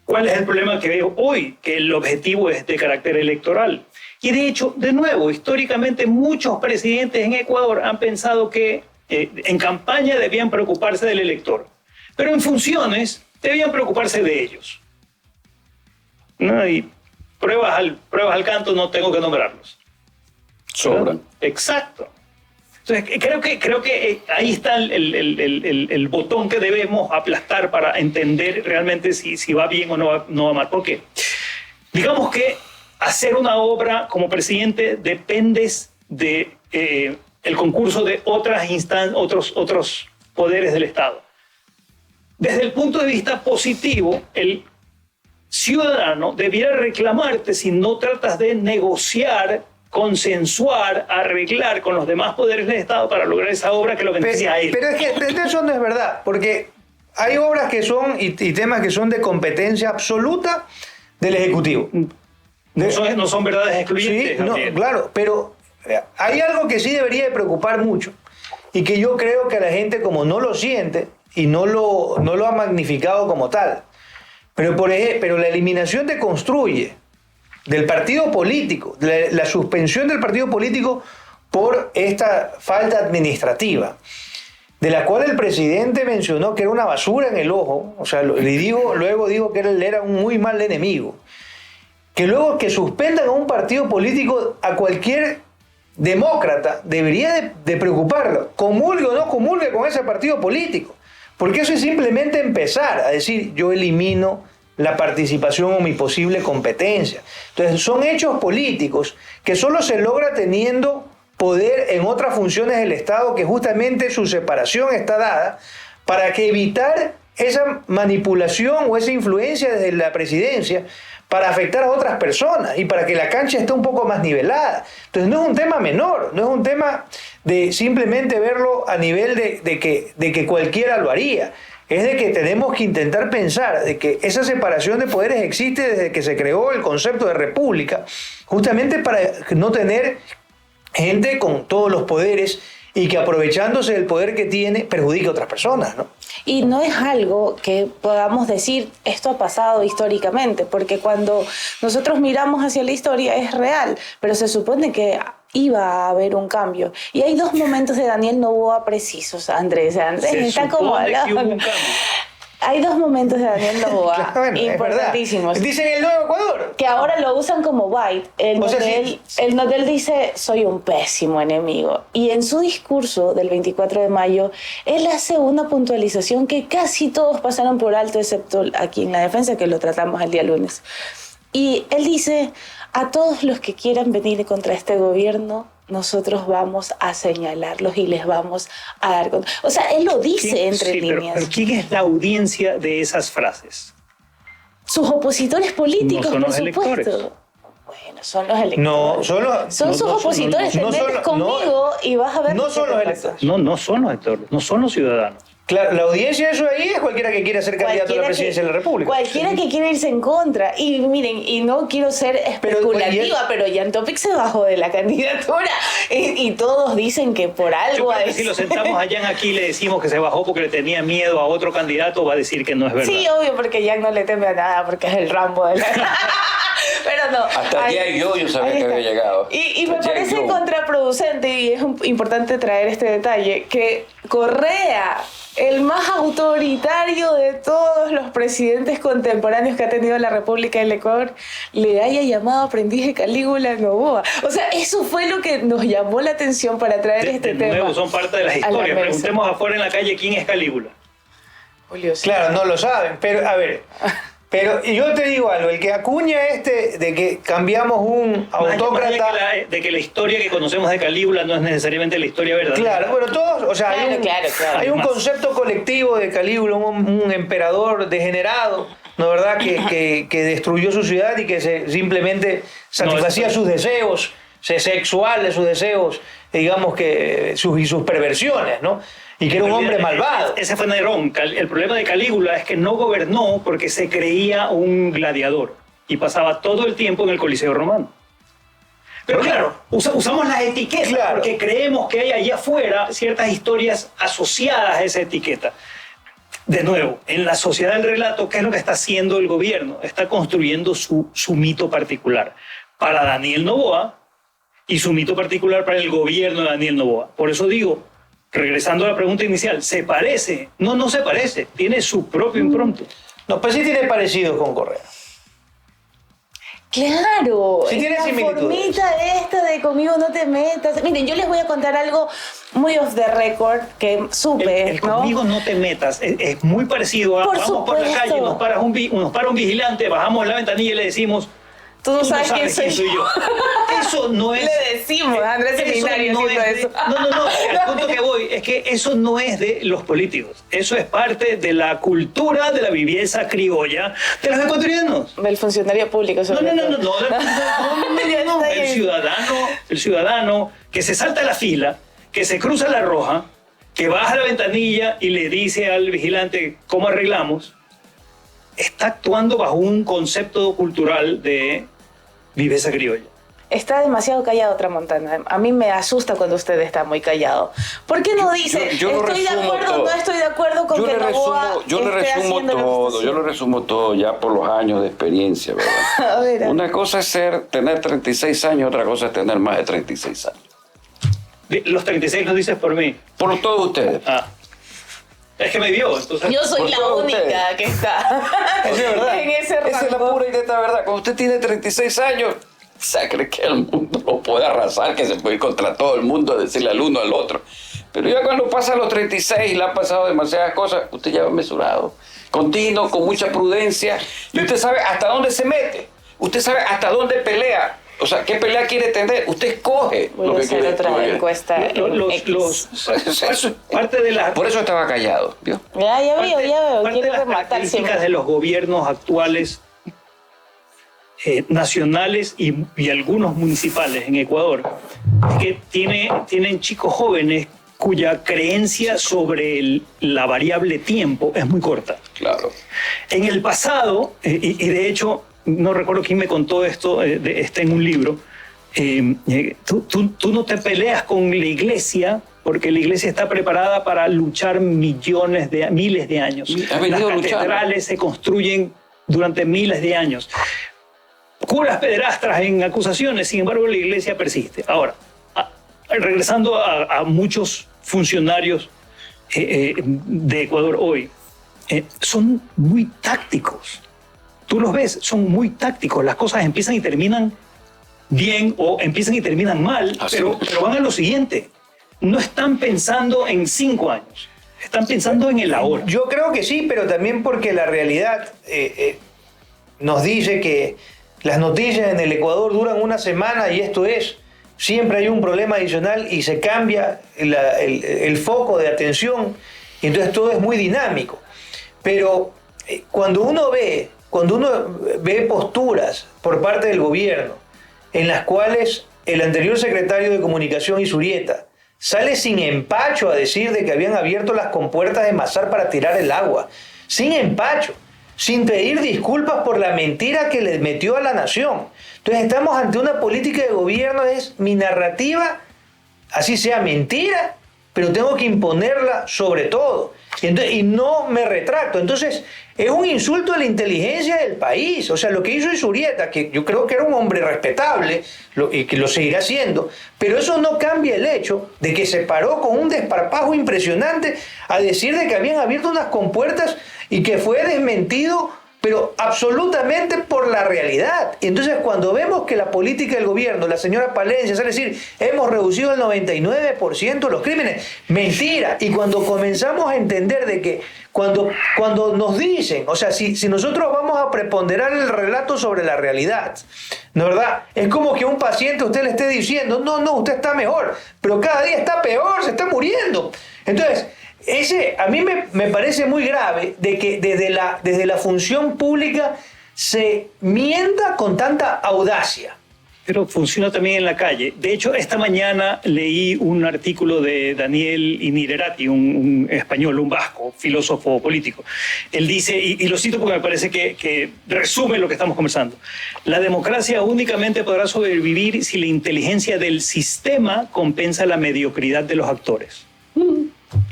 ¿Cuál es el problema que veo hoy? Que el objetivo es de carácter electoral. Y de hecho, de nuevo, históricamente muchos presidentes en Ecuador han pensado que en campaña debían preocuparse del elector, pero en funciones debían preocuparse de ellos. ¿No? Y pruebas al canto no tengo que nombrarlos. Sobran. Exacto. Entonces, creo que ahí está el botón que debemos aplastar para entender realmente si va bien o no va mal. ¿Por qué? Digamos que hacer una obra como presidente dependes de el concurso de otras instancias, otros poderes del Estado. Desde el punto de vista positivo, el ciudadano debiera reclamarte si no tratas de negociar, consensuar, arreglar con los demás poderes del Estado para lograr esa obra que lo beneficia a él. Pero es que eso no es verdad, porque hay obras que son y temas que son de competencia absoluta del Ejecutivo. No son verdades excluyentes. Sí, no, claro, pero hay algo que sí debería de preocupar mucho y que yo creo que la gente como no lo siente y no lo ha magnificado como tal. Pero la eliminación de Construye, del partido político, la suspensión del partido político por esta falta administrativa, de la cual el presidente mencionó que era una basura en el ojo, o sea, luego dijo que él era un muy mal enemigo, que luego que suspendan a un partido político, a cualquier demócrata debería de preocuparlo, comulgue o no comulgue con ese partido político, porque eso es simplemente empezar a decir yo elimino la participación o mi posible competencia. Entonces son hechos políticos que solo se logra teniendo poder en otras funciones del Estado, que justamente su separación está dada para que evitar esa manipulación o esa influencia desde la presidencia para afectar a otras personas y para que la cancha esté un poco más nivelada. Entonces no es un tema menor, no es un tema de simplemente verlo a nivel de que cualquiera lo haría. Es de que tenemos que intentar pensar de que esa separación de poderes existe desde que se creó el concepto de república, justamente para no tener gente con todos los poderes y que aprovechándose del poder que tiene perjudique a otras personas, ¿no? Y no es algo que podamos decir esto ha pasado históricamente, porque cuando nosotros miramos hacia la historia es real, pero se supone que iba a haber un cambio. Y hay dos momentos de Daniel Noboa precisos, Andrés está como hay dos momentos de Daniel Noboa importantísimos. Dicen el Nuevo Ecuador. Que ahora lo usan como byte. El Notel dice, soy un pésimo enemigo. Y en su discurso del 24 de mayo, él hace una puntualización que casi todos pasaron por alto, excepto aquí en la defensa, que lo tratamos el día lunes. Y él dice, a todos los que quieran venir contra este gobierno, nosotros vamos a señalarlos y les vamos a dar... O sea, él lo dice entre líneas. Pero ¿quién es la audiencia de esas frases? Sus opositores políticos, no son por los supuesto. Electores. Bueno, son los electores. No, son sus opositores. Te metes conmigo y vas a ver... No son los electores. No son los electores, no son los ciudadanos. Claro, la audiencia de eso ahí es cualquiera que quiera ser candidato a la presidencia de la República. Cualquiera que quiera irse en contra. Y miren, y no quiero ser especulativa, pero Jan Topic se bajó de la candidatura y todos dicen que por algo... Yo creo que si lo sentamos a Jan aquí y le decimos que se bajó porque le tenía miedo a otro candidato, va a decir que no es verdad. Sí, obvio, porque Jan no le teme a nada, porque es el Rambo de la... Pero no. Hasta allá yo sabía que había llegado. Y me parece contraproducente, y es importante traer este detalle, que Correa, el más autoritario de todos los presidentes contemporáneos que ha tenido la República del Ecuador, le haya llamado aprendiz de Calígula Noboa. O sea, eso fue lo que nos llamó la atención para traer este tema. De nuevo, son parte de las historias. Preguntemos afuera en la calle quién es Calígula. Claro, no lo saben, pero a ver... Pero yo te digo algo, el que acuña de que cambiamos un autócrata... De que la historia que conocemos de Calígula no es necesariamente la historia verdadera. Claro, bueno, todos, o sea, hay un concepto colectivo de Calígula, un emperador degenerado, ¿no verdad? Que destruyó su ciudad y que simplemente satisfacía sus deseos sexuales, sus deseos, digamos que sus perversiones, ¿no? Y que era un hombre malvado. Ese fue Nerón. El problema de Calígula es que no gobernó porque se creía un gladiador y pasaba todo el tiempo en el Coliseo Romano. Pero claro, usamos las etiquetas porque creemos que hay allá afuera ciertas historias asociadas a esa etiqueta. De nuevo, en la sociedad del relato, ¿qué es lo que está haciendo el gobierno? Está construyendo su mito particular para Daniel Noboa y su mito particular para el gobierno de Daniel Noboa. Por eso digo, regresando a la pregunta inicial, ¿se parece? No se parece, tiene su propio impronto. No, pues sí tiene parecido con Correa. Claro, sí tiene la similitudes. Formita esta de conmigo no te metas. Miren, yo les voy a contar algo muy off the record que supe. El conmigo no te metas es muy parecido a vamos por la calle, nos para un vigilante, bajamos la ventanilla y le decimos... Tú no sabes quién soy yo. Eso no es... Le decimos, Andrés Seminario no hizo eso. El punto que voy es que eso no es de los políticos. Eso es parte de la cultura, de la viveza criolla de los ecuatorianos. Del funcionario público. No. El ciudadano que se salta la fila, que se cruza la roja, que baja la ventanilla y le dice al vigilante cómo arreglamos, está actuando bajo un concepto cultural de viveza criolla. Está demasiado callado Tramontana. A mí me asusta cuando usted está muy callado. ¿Por qué no dice, estoy de acuerdo, no estoy de acuerdo con que Noboa Yo lo resumo todo ya por los años de experiencia, ¿verdad? A ver. Una cosa es tener 36 años, otra cosa es tener más de 36 años. ¿Los 36 lo dices por mí? Por todos ustedes. Es que me vio, entonces... Yo soy la única que está es verdad. en ese rango. Esa es la pura y neta verdad. Cuando usted tiene 36 años, se cree que el mundo lo puede arrasar, que se puede ir contra todo el mundo, decirle al uno al otro. Pero ya cuando pasa los 36 y le han pasado demasiadas cosas, usted ya va mesurado, continuo, con mucha prudencia, y usted sabe hasta dónde se mete, usted sabe hasta dónde pelea. O sea, ¿qué pelea quiere tener? Usted escoge lo que quiere. Otra encuesta parte de la... Por eso estaba callado, ¿vio? Ya veo. Parte de las características de los gobiernos actuales, nacionales y algunos municipales en Ecuador, es que tienen chicos jóvenes cuya creencia sobre la variable tiempo es muy corta. Claro. En el pasado, y de hecho... No recuerdo quién me contó esto, está en un libro. Tú no te peleas con la iglesia porque la iglesia está preparada para luchar miles de años. Las catedrales se construyen durante miles de años. Curas pederastras en acusaciones, sin embargo la iglesia persiste. Ahora, regresando a muchos funcionarios de Ecuador hoy, son muy tácticos. Tú los ves, son muy tácticos. Las cosas empiezan y terminan bien o empiezan y terminan mal, pero van a lo siguiente. No están pensando en 5 años, están pensando en el ahora. Yo creo que sí, pero también porque la realidad nos dice que las noticias en el Ecuador duran una semana y esto es, siempre hay un problema adicional y se cambia el foco de atención y entonces todo es muy dinámico. Pero cuando uno ve posturas por parte del gobierno en las cuales el anterior secretario de Comunicación, Izurieta, sale sin empacho a decir de que habían abierto las compuertas de Mazar para tirar el agua, sin empacho, sin pedir disculpas por la mentira que le metió a la nación. Entonces estamos ante una política de gobierno, es mi narrativa, así sea mentira, pero tengo que imponerla sobre todo. Y no me retracto. Entonces, es un insulto a la inteligencia del país. O sea, lo que hizo Izurieta, que yo creo que era un hombre respetable y que lo seguirá siendo, pero eso no cambia el hecho de que se paró con un desparpajo impresionante a decir de que habían abierto unas compuertas y que fue desmentido, pero absolutamente por la realidad. Entonces, cuando vemos que la política del gobierno, la señora Palencia sale a decir, hemos reducido el 99% los crímenes, mentira. Y cuando comenzamos a entender de que cuando nos dicen, o sea, si nosotros vamos a preponderar el relato sobre la realidad, ¿no es verdad? Es como que a un paciente usted le esté diciendo, no, usted está mejor, pero cada día está peor, se está muriendo. Entonces, a mí me parece muy grave de que desde la función pública se mienta con tanta audacia. Pero funciona también en la calle. De hecho, esta mañana leí un artículo de Daniel Inirarati, un español, un vasco, filósofo político. Él dice, y lo cito porque me parece que resume lo que estamos conversando, la democracia únicamente podrá sobrevivir si la inteligencia del sistema compensa la mediocridad de los actores.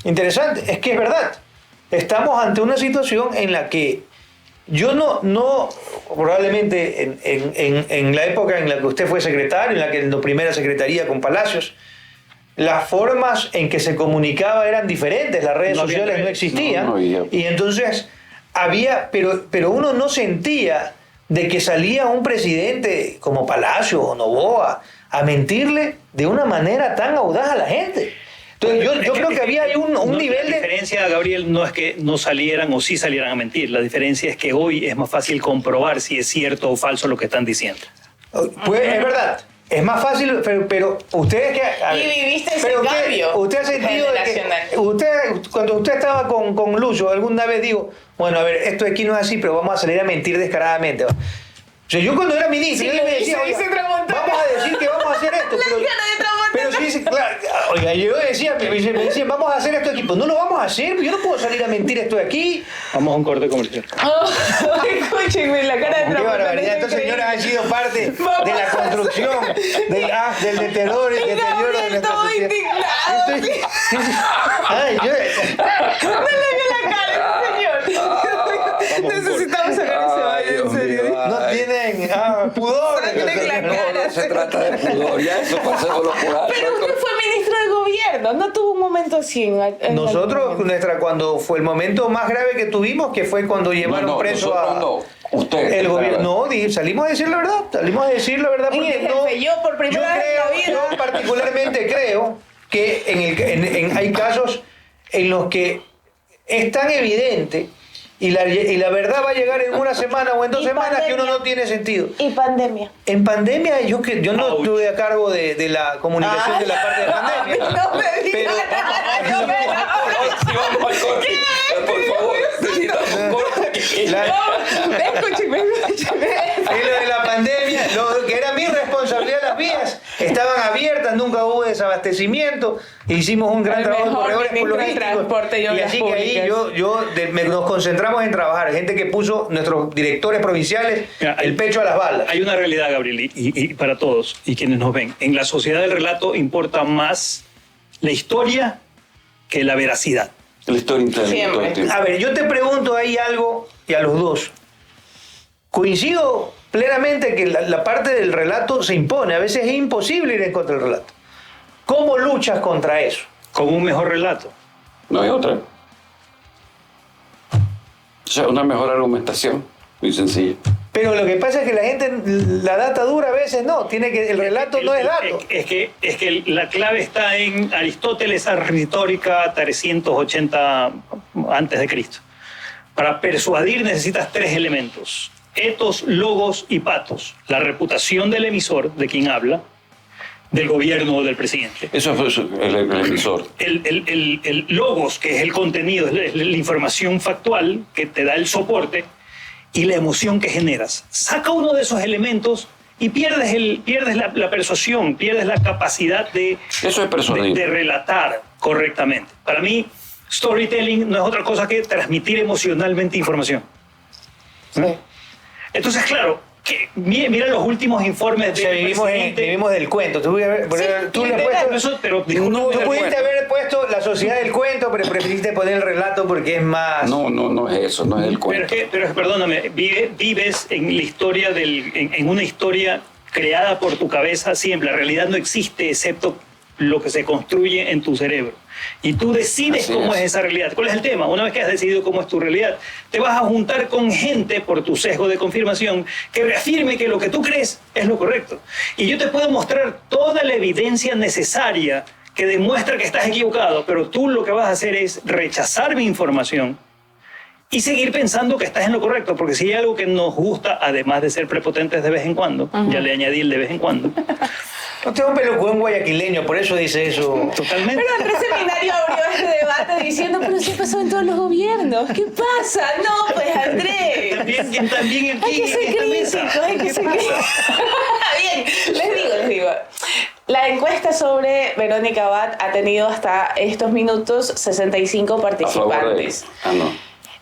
Interesante, es que es verdad. Estamos ante una situación en la que yo no probablemente en la época en la que usted fue secretario, en la que en la primera secretaría con Palacios, las formas en que se comunicaba eran diferentes, las redes sociales no existían, y entonces había, pero uno no sentía de que salía un presidente como Palacios o Noboa a mentirle de una manera tan audaz a la gente. Entonces, yo creo que había ahí un nivel de... La diferencia, Gabriel, no es que no salieran o sí salieran a mentir. La diferencia es que hoy es más fácil comprobar si es cierto o falso lo que están diciendo. Pues es verdad. Es más fácil, pero ustedes que... Y viviste ese cambio. Usted ha sentido de que... Cuando usted estaba con Lucho, alguna vez digo, bueno, a ver, esto aquí no es así, pero vamos a salir a mentir descaradamente. O sea, yo cuando era ministro, yo me decía, vamos a decir que vamos a hacer esto, pero sí, claro, oiga, yo decía, me decían, vamos a hacer esto aquí, pues no lo vamos a hacer, yo no puedo salir a mentir esto de aquí. Vamos a un corte comercial. Escúchenme, la cara de Qué barbaridad, estos señores han sido parte de la construcción, del deterioro de nuestra sociedad. Ay, yo... la cara, señor. Necesitamos sacar ese baile, en serio. No tienen pudor. No se trata de pudor, ya eso pasémoslo por alto. Pero usted fue ministro de gobierno, ¿no tuvo un momento así? Nosotros, cuando fue el momento más grave que tuvimos, que fue cuando llevaron preso a... Usted. El gobierno. No, salimos a decir la verdad. Porque yo por primera vez en la vida. Yo particularmente creo que hay casos en los que es tan evidente y la verdad va a llegar en una semana o en 2 semanas que uno no tiene sentido. ¿Y pandemia? En pandemia yo no estuve a cargo de la comunicación de la parte de pandemia. No me digas por favor, necesitamos un corte. Escúcheme. Lo de la pandemia, lo que era mi responsabilidad, las vías estaban abiertas, nunca hubo desabastecimiento, hicimos un gran trabajo de corredores logísticos, y así que ahí nos concentramos en trabajar, gente que puso nuestros directores provinciales el pecho a las balas. Hay una realidad, Gabriel, y para todos y quienes nos ven, en la sociedad del relato importa más la historia que la veracidad. La historia intelectual. A ver, yo te pregunto ahí algo, y a los dos. Coincido plenamente que la parte del relato se impone. A veces es imposible ir en contra del relato. ¿Cómo luchas contra eso? Con un mejor relato. No hay otra. O sea, una mejor argumentación. Muy sencilla. Pero lo que pasa es que la gente, la data dura a veces no. El relato no es dato. Es que la clave está en Aristóteles, retórica 380 a.C. Para persuadir necesitas 3 elementos: etos, logos y patos. La reputación del emisor, de quien habla, del gobierno o del presidente. Eso es el emisor. El logos, que es el contenido, es la información factual que te da el soporte, y la emoción que generas. Saca uno de esos elementos y pierdes la persuasión, pierdes la capacidad de relatar correctamente. Para mí, storytelling no es otra cosa que transmitir emocionalmente información. Sí. Entonces, claro, Mira los últimos informes de vivimos del cuento. Tú pudiste haber puesto la sociedad del cuento, pero preferiste poner el relato porque es más... No es eso, no es el cuento. Pero perdóname, vives en la historia en una historia creada por tu cabeza siempre. La realidad no existe excepto lo que se construye en tu cerebro. Y tú decides cómo es esa realidad. ¿Cuál es el tema? Una vez que has decidido cómo es tu realidad, te vas a juntar con gente por tu sesgo de confirmación que reafirme que lo que tú crees es lo correcto. Y yo te puedo mostrar toda la evidencia necesaria que demuestra que estás equivocado, pero tú lo que vas a hacer es rechazar mi información y seguir pensando que estás en lo correcto, porque si hay algo que nos gusta, además de ser prepotentes de vez en cuando, ya le añadí el de vez en cuando. Usted es un pelucón guayaquileño, por eso dice eso. Totalmente. Pero Andrés Seminario abrió este debate diciendo, pero sí pasó en todos los gobiernos. ¿Qué pasa? No, pues Andrés. También hay que ser crítico, hay que ser crítico. Bien, les digo. La encuesta sobre Verónica Abad ha tenido hasta estos minutos 65 participantes.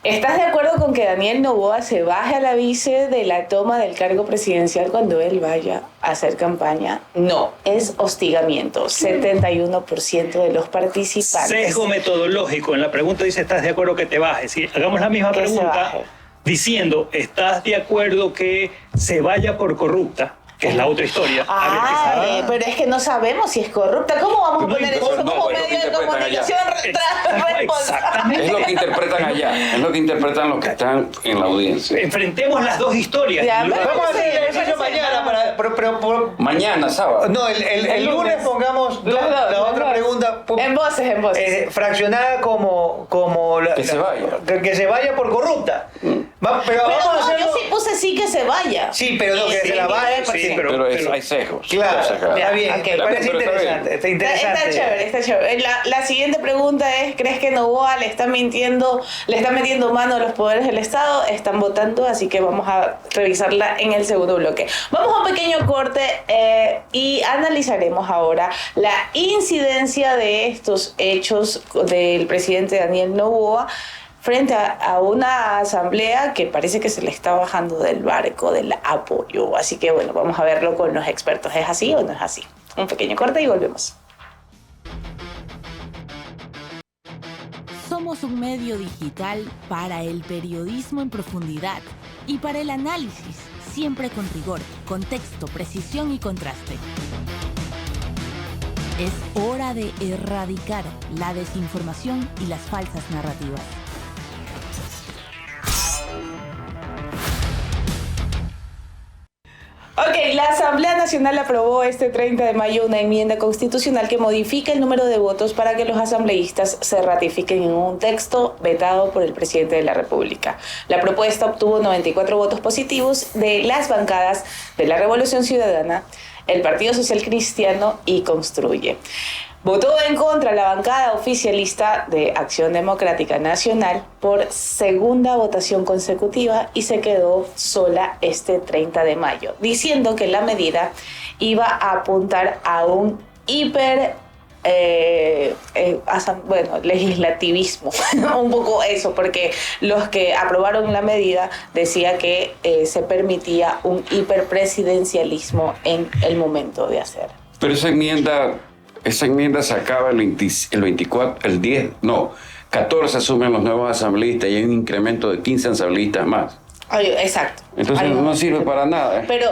¿Estás de acuerdo con que Daniel Noboa se baje a la vice de la toma del cargo presidencial cuando él vaya a hacer campaña? No, es hostigamiento. 71% de los participantes. Sesgo metodológico. En la pregunta dice, ¿estás de acuerdo que te bajes? ¿Sí? Hagamos la misma pregunta diciendo, ¿estás de acuerdo que se vaya por corrupta? Que es la otra historia. Pero es que no sabemos si es corrupta. ¿Cómo vamos a poner eso como medio de comunicación responsable? Es lo que interpretan allá, es lo que interpretan los que están en la audiencia. Enfrentemos las dos historias. Vamos a hacer el ejercicio mañana. Mañana, sábado. No, el lunes pongamos la otra pregunta. En voces. Fraccionada como que se vaya. Que se vaya por corrupta. Pero vamos a hacerlo. Yo sí puse sí que se vaya. Sí, pero no, que se la vaya. Pero hay sesgos. Claro, está bien. Me parece interesante. Está chévere. La siguiente pregunta es, ¿crees que Noboa le está metiendo mano a los poderes del Estado? Están votando, así que vamos a revisarla en el segundo bloque. Vamos a un pequeño corte y analizaremos ahora la incidencia de estos hechos del presidente Daniel Noboa frente a una asamblea que parece que se le está bajando del barco del apoyo. Así que bueno, vamos a verlo con los expertos. ¿Es así o no es así? Un pequeño corte y volvemos. Somos un medio digital para el periodismo en profundidad y para el análisis, siempre con rigor, contexto, precisión y contraste. Es hora de erradicar la desinformación y las falsas narrativas. Ok, la Asamblea Nacional aprobó este 30 de mayo una enmienda constitucional que modifica el número de votos para que los asambleístas se ratifiquen en un texto vetado por el presidente de la República. La propuesta obtuvo 94 votos positivos de las bancadas de la Revolución Ciudadana, el Partido Social Cristiano y Construye. Votó en contra la bancada oficialista de Acción Democrática Nacional por segunda votación consecutiva y se quedó sola este 30 de mayo, diciendo que la medida iba a apuntar a un legislativismo, un poco eso, porque los que aprobaron la medida decía que se permitía un hiperpresidencialismo en el momento de hacer. Pero esa enmienda se acaba el 14 asumen los nuevos asambleístas y hay un incremento de 15 asambleístas más. Exacto. Entonces no sirve para nada. Pero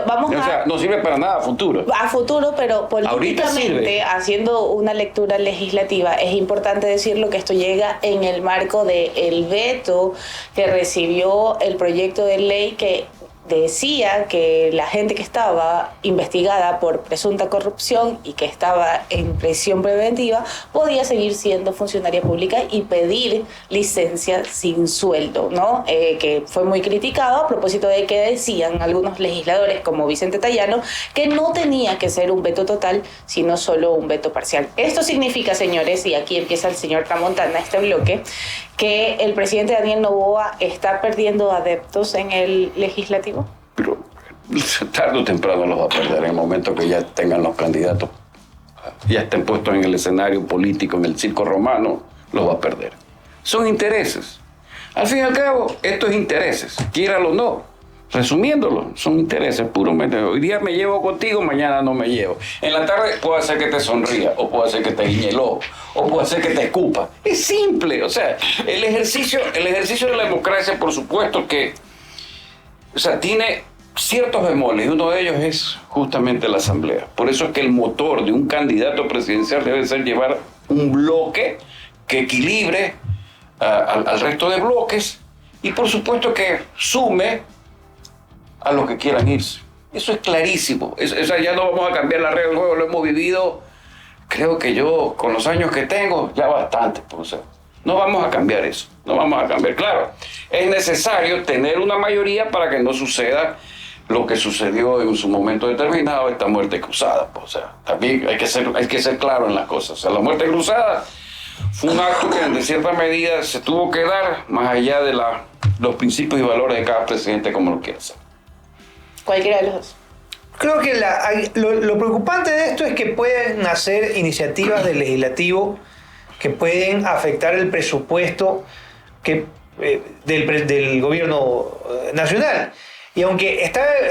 no sirve para nada a futuro. A futuro, pero políticamente, haciendo una lectura legislativa, es importante decirlo que esto llega en el marco del veto que recibió el proyecto de ley que decía que la gente que estaba investigada por presunta corrupción y que estaba en prisión preventiva podía seguir siendo funcionaria pública y pedir licencia sin sueldo, ¿no? Que fue muy criticado a propósito de que decían algunos legisladores como Vicente Tayano que no tenía que ser un veto total, sino solo un veto parcial. Esto significa, señores, y aquí empieza el señor Tramontana este bloque, que el presidente Daniel Noboa está perdiendo adeptos en el legislativo. Pero tarde o temprano los va a perder en el momento que ya tengan los candidatos, ya estén puestos en el escenario político, en el circo romano, los va a perder. Son intereses. Al fin y al cabo, estos intereses, quiéralo o no, Resumiéndolo, son intereses puramente. Hoy día me llevo contigo, mañana no me llevo. En la tarde puedo hacer que te sonría, o puedo hacer que te guiñe el ojo, o puedo hacer que te escupa. Es simple, o sea, el ejercicio de la democracia, por supuesto que, o sea, tiene ciertos bemoles, y uno de ellos es justamente la asamblea. Por eso es que el motor de un candidato presidencial debe ser llevar un bloque que equilibre al resto de bloques y por supuesto que sume a los que quieran irse. Eso es clarísimo. Ya no vamos a cambiar la regla del juego, lo hemos vivido, creo que yo, con los años que tengo, ya bastante. Pues, o sea, no vamos a cambiar eso, no vamos a cambiar. Claro, es necesario tener una mayoría para que no suceda lo que sucedió en su momento determinado, esta muerte cruzada. Pues, o sea, también hay que ser claro en las cosas. O sea, la muerte cruzada fue un acto que de cierta medida se tuvo que dar más allá de los principios y valores de cada presidente como lo quiera hacer. Cualquiera de los dos. Creo que lo preocupante de esto es que pueden nacer iniciativas del legislativo que pueden afectar el presupuesto del gobierno nacional. Y aunque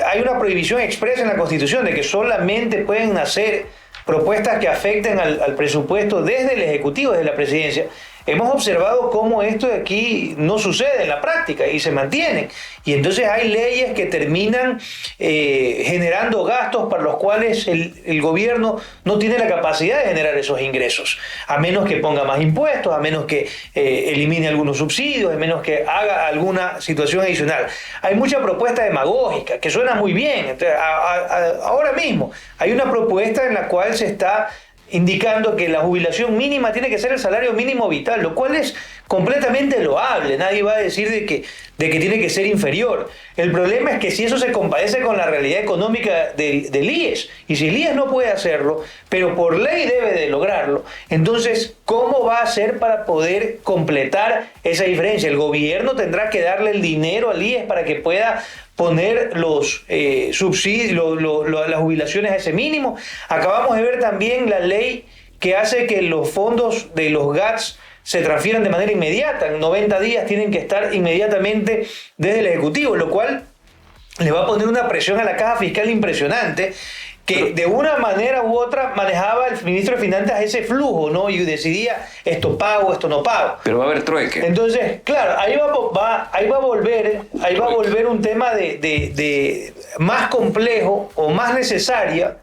hay una prohibición expresa en la Constitución de que solamente pueden nacer propuestas que afecten al presupuesto desde el Ejecutivo, desde la Presidencia, hemos observado cómo esto de aquí no sucede en la práctica y se mantiene. Y entonces hay leyes que terminan generando gastos para los cuales el gobierno no tiene la capacidad de generar esos ingresos, a menos que ponga más impuestos, a menos que elimine algunos subsidios, a menos que haga alguna situación adicional. Hay mucha propuesta demagógica que suena muy bien. Entonces, ahora mismo hay una propuesta en la cual se está indicando que la jubilación mínima tiene que ser el salario mínimo vital, lo cual es completamente loable. Nadie va a decir de que tiene que ser inferior. El problema es que si eso se compadece con la realidad económica del IES, y si el IES no puede hacerlo, pero por ley debe de lograrlo, entonces, ¿cómo va a hacer para poder completar esa diferencia? El gobierno tendrá que darle el dinero al IES para que pueda poner los subsidios, las jubilaciones a ese mínimo. Acabamos de ver también la ley que hace que los fondos de los GATS se transfieran de manera inmediata. En 90 días tienen que estar inmediatamente desde el Ejecutivo, lo cual le va a poner una presión a la caja fiscal impresionante, que de una manera u otra manejaba el ministro de Finanzas ese flujo, ¿no? Y decidía esto pago, esto no pago. Pero va a haber trueque. Entonces, claro, ahí va a volver un tema de más complejo o más necesaria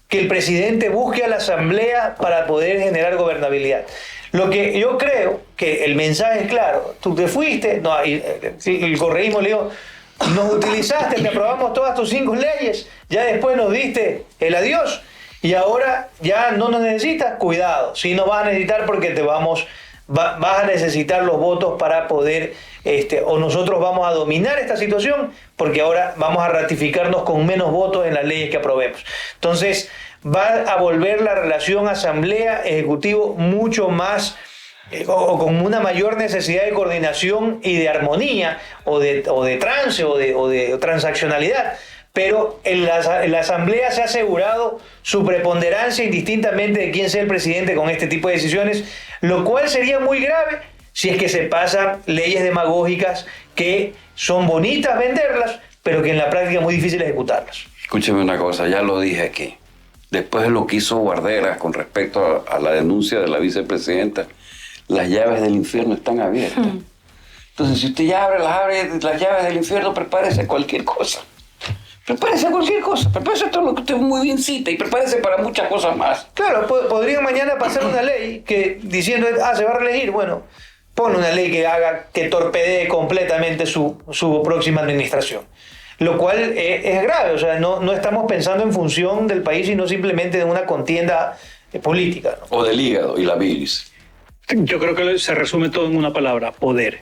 que el presidente busque a la Asamblea para poder generar gobernabilidad. Lo que yo creo que el mensaje es claro. Tú te fuiste, el correísmo le dijo, nos utilizaste, te aprobamos todas tus 5 leyes, ya después nos diste el adiós y ahora ya no nos necesitas, cuidado, si nos vas a necesitar porque vas a necesitar los votos para poder, o nosotros vamos a dominar esta situación porque ahora vamos a ratificarnos con menos votos en las leyes que aprobemos. Entonces va a volver la relación Asamblea-Ejecutivo mucho más o con una mayor necesidad de coordinación y de armonía o de trance o de transaccionalidad, pero en la Asamblea se ha asegurado su preponderancia indistintamente de quién sea el presidente con este tipo de decisiones, lo cual sería muy grave si es que se pasan leyes demagógicas que son bonitas venderlas, pero que en la práctica es muy difícil ejecutarlas. Escúcheme una cosa, ya lo dije aquí, después de lo que hizo Guardera con respecto a la denuncia de la vicepresidenta, las llaves del infierno están abiertas. Entonces, si usted ya abre las llaves del infierno, prepárese cualquier cosa. Prepárese todo lo que usted muy bien cita y prepárese para muchas cosas más. Claro, podrían mañana pasar una ley que diciendo, se va a reelegir, bueno, pone una ley que torpedee completamente su próxima administración. Lo cual es grave, o sea, no estamos pensando en función del país, sino simplemente de una contienda política, ¿no? O del hígado y la bilis. Yo creo que se resume todo en una palabra: poder.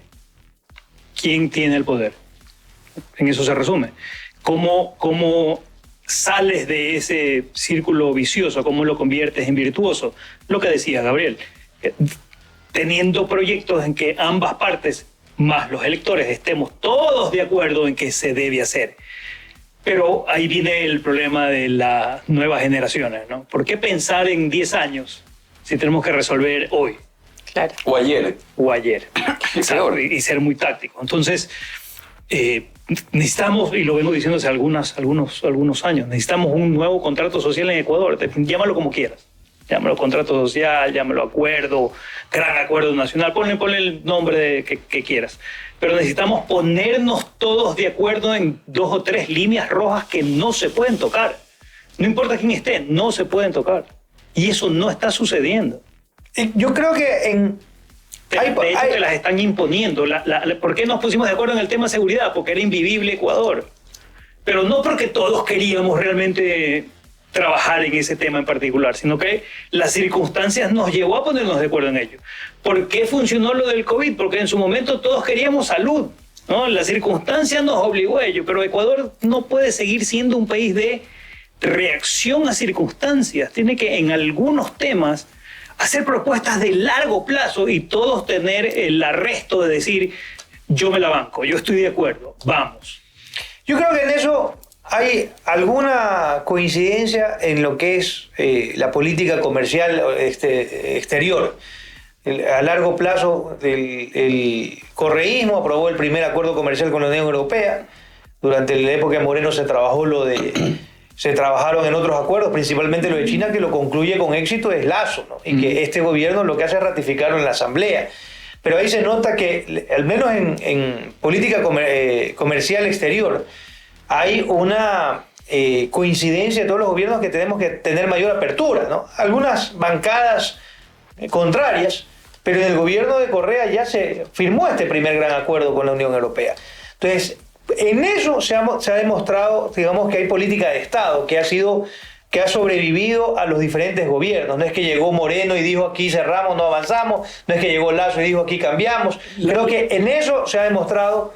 ¿Quién tiene el poder? En eso se resume. ¿Cómo sales de ese círculo vicioso? ¿Cómo lo conviertes en virtuoso? Lo que decía Gabriel, teniendo proyectos en que ambas partes, más los electores, estemos todos de acuerdo en que se debe hacer. Pero ahí viene el problema de las nuevas generaciones, ¿no? ¿Por qué pensar en 10 años si tenemos que resolver hoy? Claro. O ayer. Exacto, y ser muy táctico. Entonces, necesitamos, y lo vengo diciendo hace algunos años, necesitamos un nuevo contrato social en Ecuador. Llámalo como quieras. Llámalo contrato social, llámalo acuerdo, gran acuerdo nacional, ponle el nombre que quieras. Pero necesitamos ponernos todos de acuerdo en 2 o 3 líneas rojas que no se pueden tocar. No importa quién esté, no se pueden tocar. Y eso no está sucediendo. Yo creo que de hecho, que las están imponiendo. ¿Por qué nos pusimos de acuerdo en el tema de seguridad? Porque era invivible Ecuador. Pero no porque todos queríamos realmente trabajar en ese tema en particular, sino que las circunstancias nos llevó a ponernos de acuerdo en ello. ¿Por qué funcionó lo del COVID? Porque en su momento todos queríamos salud, ¿no? La circunstancia nos obligó a ello, pero Ecuador no puede seguir siendo un país de reacción a circunstancias. Tiene que, en algunos temas, hacer propuestas de largo plazo y todos tener el arresto de decir, yo me la banco, yo estoy de acuerdo, vamos. Yo creo que en eso hay alguna coincidencia en lo que es la política comercial exterior. A largo plazo, el correísmo aprobó el primer acuerdo comercial con la Unión Europea. Durante la época de Moreno se trabajaron en otros acuerdos, principalmente lo de China, que lo concluye con éxito es Lazo, ¿no? Y que este gobierno lo que hace es ratificarlo en la Asamblea. Pero ahí se nota que, al menos en política comercial exterior, hay una coincidencia de todos los gobiernos que tenemos que tener mayor apertura, ¿no? Algunas bancadas contrarias, pero en el gobierno de Correa ya se firmó este primer gran acuerdo con la Unión Europea. Entonces, en eso se ha demostrado, digamos, que hay política de Estado que ha sobrevivido a los diferentes gobiernos. No es que llegó Moreno y dijo aquí cerramos, no avanzamos, no es que llegó Lazo y dijo aquí cambiamos. Creo que en eso se ha demostrado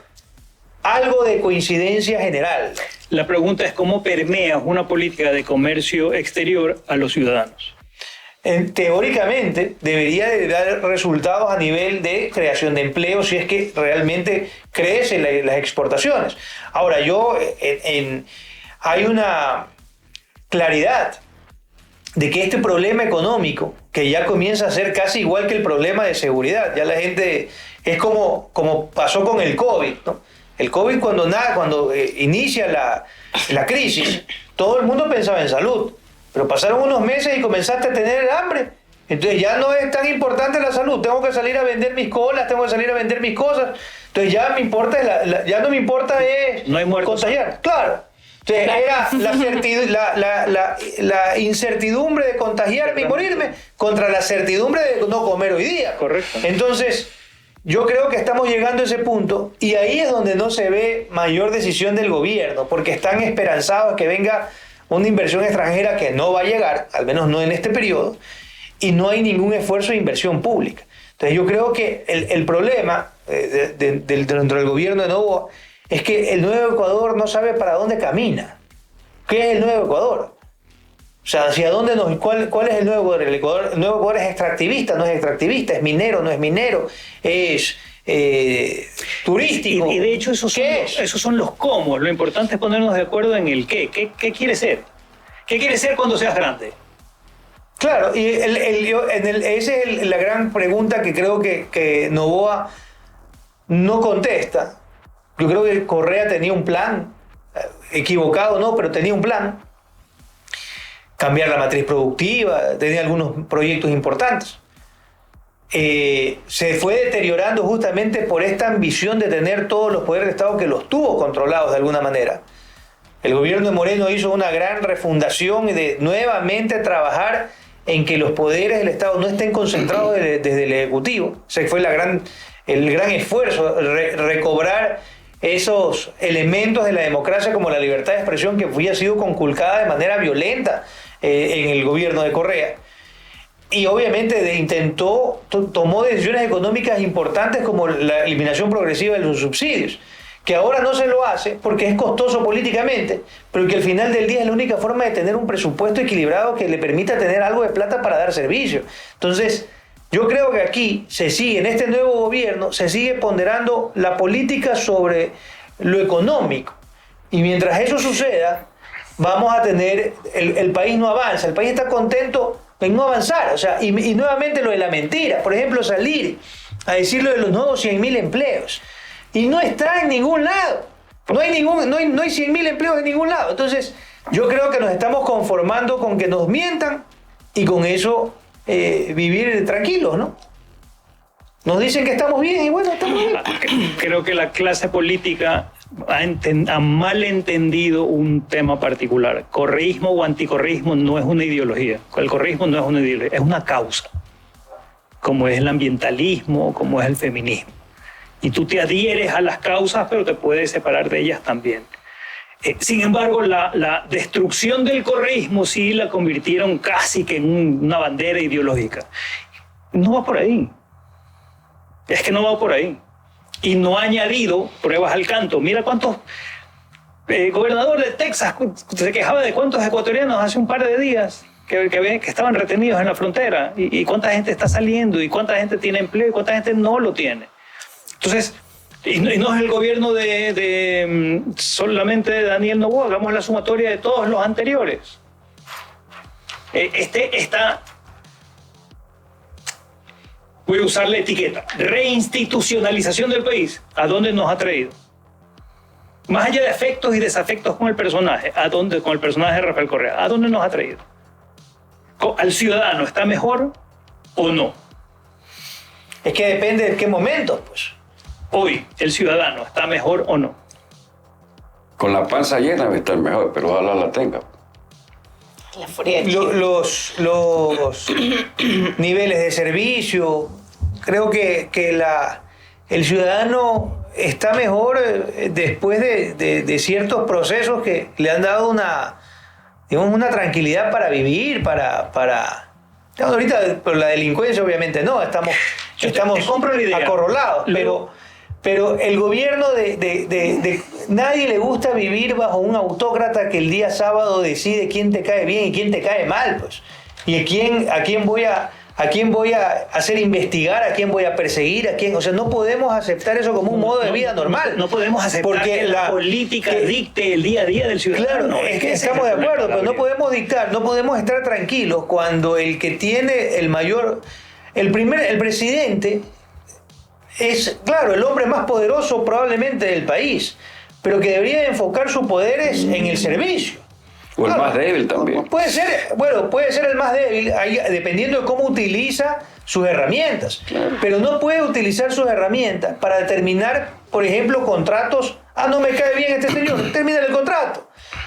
algo de coincidencia general. La pregunta es cómo permea una política de comercio exterior a los ciudadanos. Teóricamente debería de dar resultados a nivel de creación de empleo si es que realmente crecen las exportaciones. Ahora, hay una claridad de que este problema económico, que ya comienza a ser casi igual que el problema de seguridad, ya la gente es como pasó con el COVID, ¿no? El COVID cuando inicia la crisis, todo el mundo pensaba en salud. Pero pasaron unos meses y comenzaste a tener hambre. Entonces ya no es tan importante la salud. Tengo que salir a vender mis colas, tengo que salir a vender mis cosas. Entonces ya me importa ya no me importa es contagiar. Claro. Entonces era la incertidumbre de contagiarme y morirme contra la certidumbre de no comer hoy día. Correcto. Entonces, yo creo que estamos llegando a ese punto y ahí es donde no se ve mayor decisión del gobierno, porque están esperanzados que venga una inversión extranjera que no va a llegar, al menos no en este periodo, y no hay ningún esfuerzo de inversión pública. Entonces yo creo que el problema dentro del gobierno de Noboa es que el Nuevo Ecuador no sabe para dónde camina. ¿Qué es el Nuevo Ecuador? O sea, ¿hacia dónde cuál es el Nuevo Ecuador? El Nuevo Ecuador es extractivista, no es extractivista, es minero, no es minero, es turístico. Y de hecho esos son los cómo. Lo importante es ponernos de acuerdo en el qué. ¿Qué quiere ser? ¿Qué quiere ser cuando seas grande? Claro, y esa es la gran pregunta que creo que Noboa no contesta. Yo creo que Correa tenía un plan, equivocado no, pero tenía un plan. Cambiar la matriz productiva, tenía algunos proyectos importantes. Se fue deteriorando justamente por esta ambición de tener todos los poderes del Estado, que los tuvo controlados de alguna manera. El gobierno de Moreno hizo una gran refundación y de nuevamente trabajar en que los poderes del Estado no estén concentrados desde el Ejecutivo. Ese fue el gran esfuerzo, recobrar esos elementos de la democracia como la libertad de expresión que había sido conculcada de manera violenta en el gobierno de Correa. Y obviamente tomó decisiones económicas importantes como la eliminación progresiva de los subsidios, que ahora no se lo hace porque es costoso políticamente, pero que al final del día es la única forma de tener un presupuesto equilibrado que le permita tener algo de plata para dar servicio. Entonces, yo creo que aquí en este nuevo gobierno, se sigue ponderando la política sobre lo económico. Y mientras eso suceda, vamos a tener, el país no avanza, el país está contento en no avanzar. O sea, y nuevamente lo de la mentira. Por ejemplo, salir a decir lo de los nuevos 100.000 empleos. Y no está en ningún lado. No hay 100.000 empleos en ningún lado. Entonces, yo creo que nos estamos conformando con que nos mientan y con eso vivir tranquilos, ¿no? Nos dicen que estamos bien y bueno, estamos bien. Creo que la clase política ha mal entendido un tema particular. Correísmo o anticorreísmo no es una ideología. El correísmo no es una ideología, es una causa, como es el ambientalismo, como es el feminismo. Y tú te adhieres a las causas, pero te puedes separar de ellas también. Sin embargo, la destrucción del correísmo sí la convirtieron casi que en una bandera ideológica. No va por ahí. Es que no va por ahí. Y no ha añadido pruebas al canto. Mira cuántos... gobernador de Texas se quejaba de cuántos ecuatorianos hace un par de días que estaban retenidos en la frontera. Y cuánta gente está saliendo, y cuánta gente tiene empleo, y cuánta gente no lo tiene. Entonces... Y no es el gobierno solamente de Daniel Noboa, hagamos la sumatoria de todos los anteriores. Voy a usar la etiqueta, reinstitucionalización del país. ¿A dónde nos ha traído? Más allá de afectos y desafectos con el personaje, con el personaje de Rafael Correa, ¿a dónde nos ha traído? ¿Al ciudadano está mejor o no? Es que depende de qué momento, pues. Hoy, ¿el ciudadano está mejor o no? Con la panza llena debe estar mejor, pero ojalá la tenga. Los niveles de servicio, creo que el ciudadano está mejor después de ciertos procesos que le han dado una tranquilidad para vivir, ahorita por la delincuencia obviamente no, estamos acorralados, pero el gobierno nadie le gusta vivir bajo un autócrata que el día sábado decide quién te cae bien y quién te cae mal, pues. Y a quién voy a hacer investigar, a quién voy a perseguir, o sea, no podemos aceptar eso como un modo de vida normal. No podemos aceptar que la política dicte el día a día del ciudadano. Claro, es que estamos de acuerdo, pero no podemos dictar, no podemos estar tranquilos cuando el que tiene el presidente es, claro, el hombre más poderoso probablemente del país, pero que debería enfocar sus poderes en el servicio. O el más débil también. Puede ser el más débil, dependiendo de cómo utiliza sus herramientas. Claro. Pero no puede utilizar sus herramientas para determinar, por ejemplo, contratos. No me cae bien este señor, termina el contrato.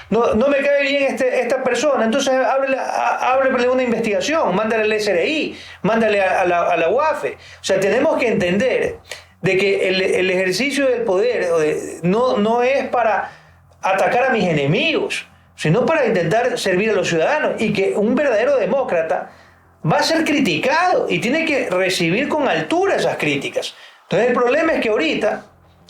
No me cae bien esta persona, entonces ábrele una investigación, mándale al SRI, mándale a la UAFE. O sea, tenemos que entender de que el ejercicio del poder no es para atacar a mis enemigos, sino para intentar servir a los ciudadanos, y que un verdadero demócrata va a ser criticado y tiene que recibir con altura esas críticas. Entonces el problema es que ahorita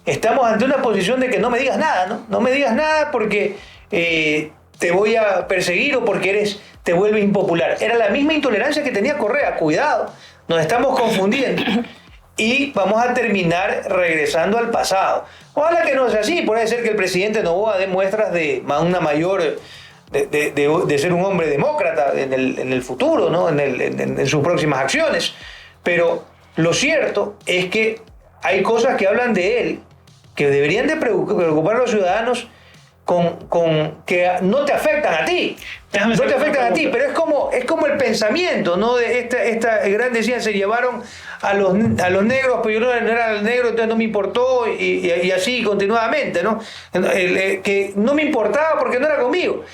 estamos ante una posición de que no me digas nada, ¿no? No me digas nada porque te voy a perseguir o porque te vuelve impopular. Era la misma intolerancia que tenía Correa. Cuidado, nos estamos confundiendo y vamos a terminar regresando al pasado. Ojalá que no sea así. Puede ser que el presidente Noboa dé muestras de una mayor de ser un hombre demócrata en el futuro, ¿no? en sus próximas acciones. Pero lo cierto es que hay cosas que hablan de él que deberían de preocupar a los ciudadanos que no te afectan a ti. No te afectan a ti, pero es como el pensamiento, ¿no? De esta gran decía, se llevaron a los negros, pero yo no era el negro, entonces no me importó, y así continuadamente, ¿no? Que no me importaba porque no era conmigo.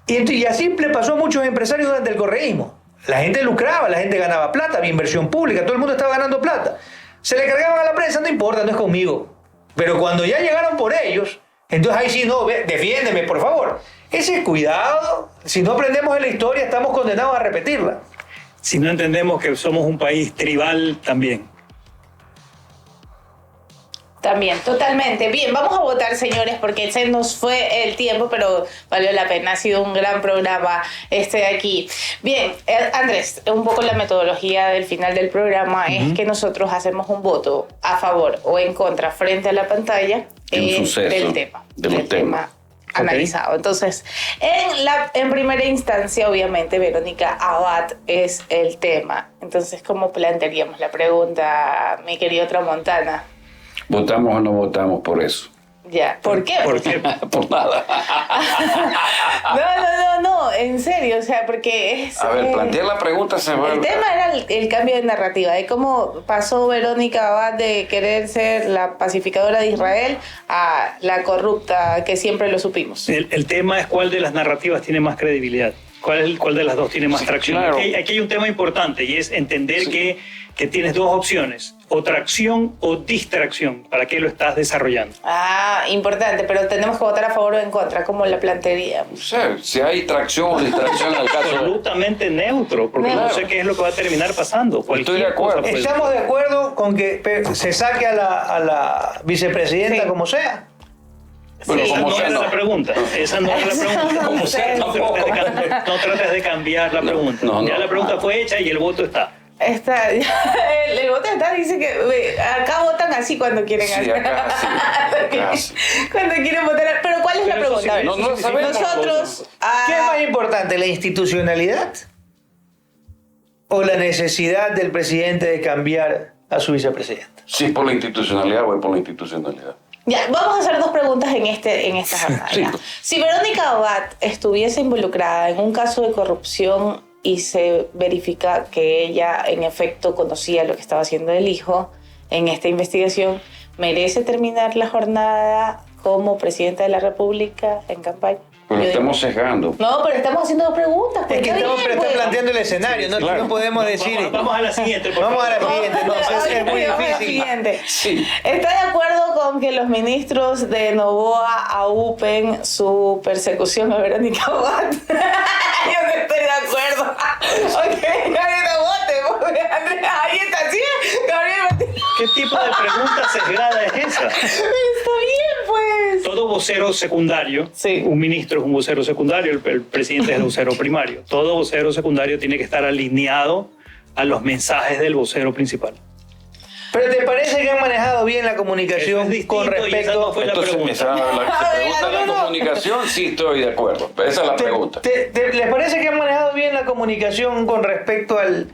Y así le pasó a muchos empresarios durante el correísmo. La gente lucraba, la gente ganaba plata, había inversión pública, todo el mundo estaba ganando plata. Se le cargaban a la prensa, no importa, no es conmigo. Pero cuando ya llegaron por ellos, entonces ahí sí, no, defiéndeme, por favor. Ese cuidado, si no aprendemos de la historia, estamos condenados a repetirla. Si no entendemos que somos un país tribal también. También, totalmente. Bien, vamos a votar, señores, porque se nos fue el tiempo, pero valió la pena. Ha sido un gran programa de aquí. Bien, Andrés, un poco la metodología del final del programa es que nosotros hacemos un voto a favor o en contra frente a la pantalla del tema analizado. Okay. Entonces, en primera instancia, obviamente, Verónica Abad es el tema. Entonces, ¿cómo plantearíamos la pregunta, mi querido Tramontana? ¿Votamos o no votamos por eso? Ya, ¿por qué? ¿Por qué? Por nada. No, en serio, o sea, porque es... A ver, plantea la pregunta. El tema era el cambio de narrativa, de cómo pasó Verónica Abad de querer ser la pacificadora de Israel a la corrupta que siempre lo supimos. El tema es cuál de las narrativas tiene más credibilidad, cuál de las dos tiene más tracción. Claro. Aquí hay un tema importante y es entender que tienes dos opciones, o tracción o distracción. ¿Para qué lo estás desarrollando? Importante, pero tenemos que votar a favor o en contra, como la plantearíamos. No sé, si hay tracción o distracción en el caso. Absolutamente neutro, porque no sé qué es lo que va a terminar pasando. Estoy de acuerdo. ¿Estamos de acuerdo con que se saque a la vicepresidenta como sea? Bueno, esa no es la pregunta. Esa no es la pregunta. Como sea, no trates de cambiar la pregunta. Ya la pregunta fue hecha y el voto está. El voto está, dice que acá votan así cuando quieren acá cuando quieren votar. Pero ¿cuál es la pregunta? A ver, nosotros... ¿Qué es más importante, la institucionalidad o la necesidad del presidente de cambiar a su vicepresidenta? Sí, por la institucionalidad, voy por la institucionalidad. Ya, vamos a hacer dos preguntas en esta jornada. Sí. Si Verónica Abad estuviese involucrada en un caso de corrupción y se verifica que ella en efecto conocía lo que estaba haciendo el hijo en esta investigación, ¿merece terminar la jornada como presidenta de la República en campaña? Pero estamos sesgando. No, pero estamos haciendo dos preguntas. Es que estamos planteando el escenario, ¿no? Claro. No podemos decir... Vamos a la siguiente, por favor. Vamos a la siguiente, es muy difícil. Sí. ¿Está de acuerdo con que los ministros de Noboa aupen su persecución a Verónica Abad? Yo no estoy de acuerdo. Ok, nadie no vote. Ahí está, ¿sí? Gabriel Martínez. ¿Qué tipo de pregunta sesgada es esa? Está bien, pues. Todo vocero secundario, un ministro es un vocero secundario, el presidente es el vocero primario. Todo vocero secundario tiene que estar alineado a los mensajes del vocero principal. ¿Pero te parece que han manejado bien la comunicación con respecto... No fue la pregunta. La pregunta de la comunicación, sí estoy de acuerdo. Esa es la pregunta. ¿Les parece que han manejado bien la comunicación con respecto al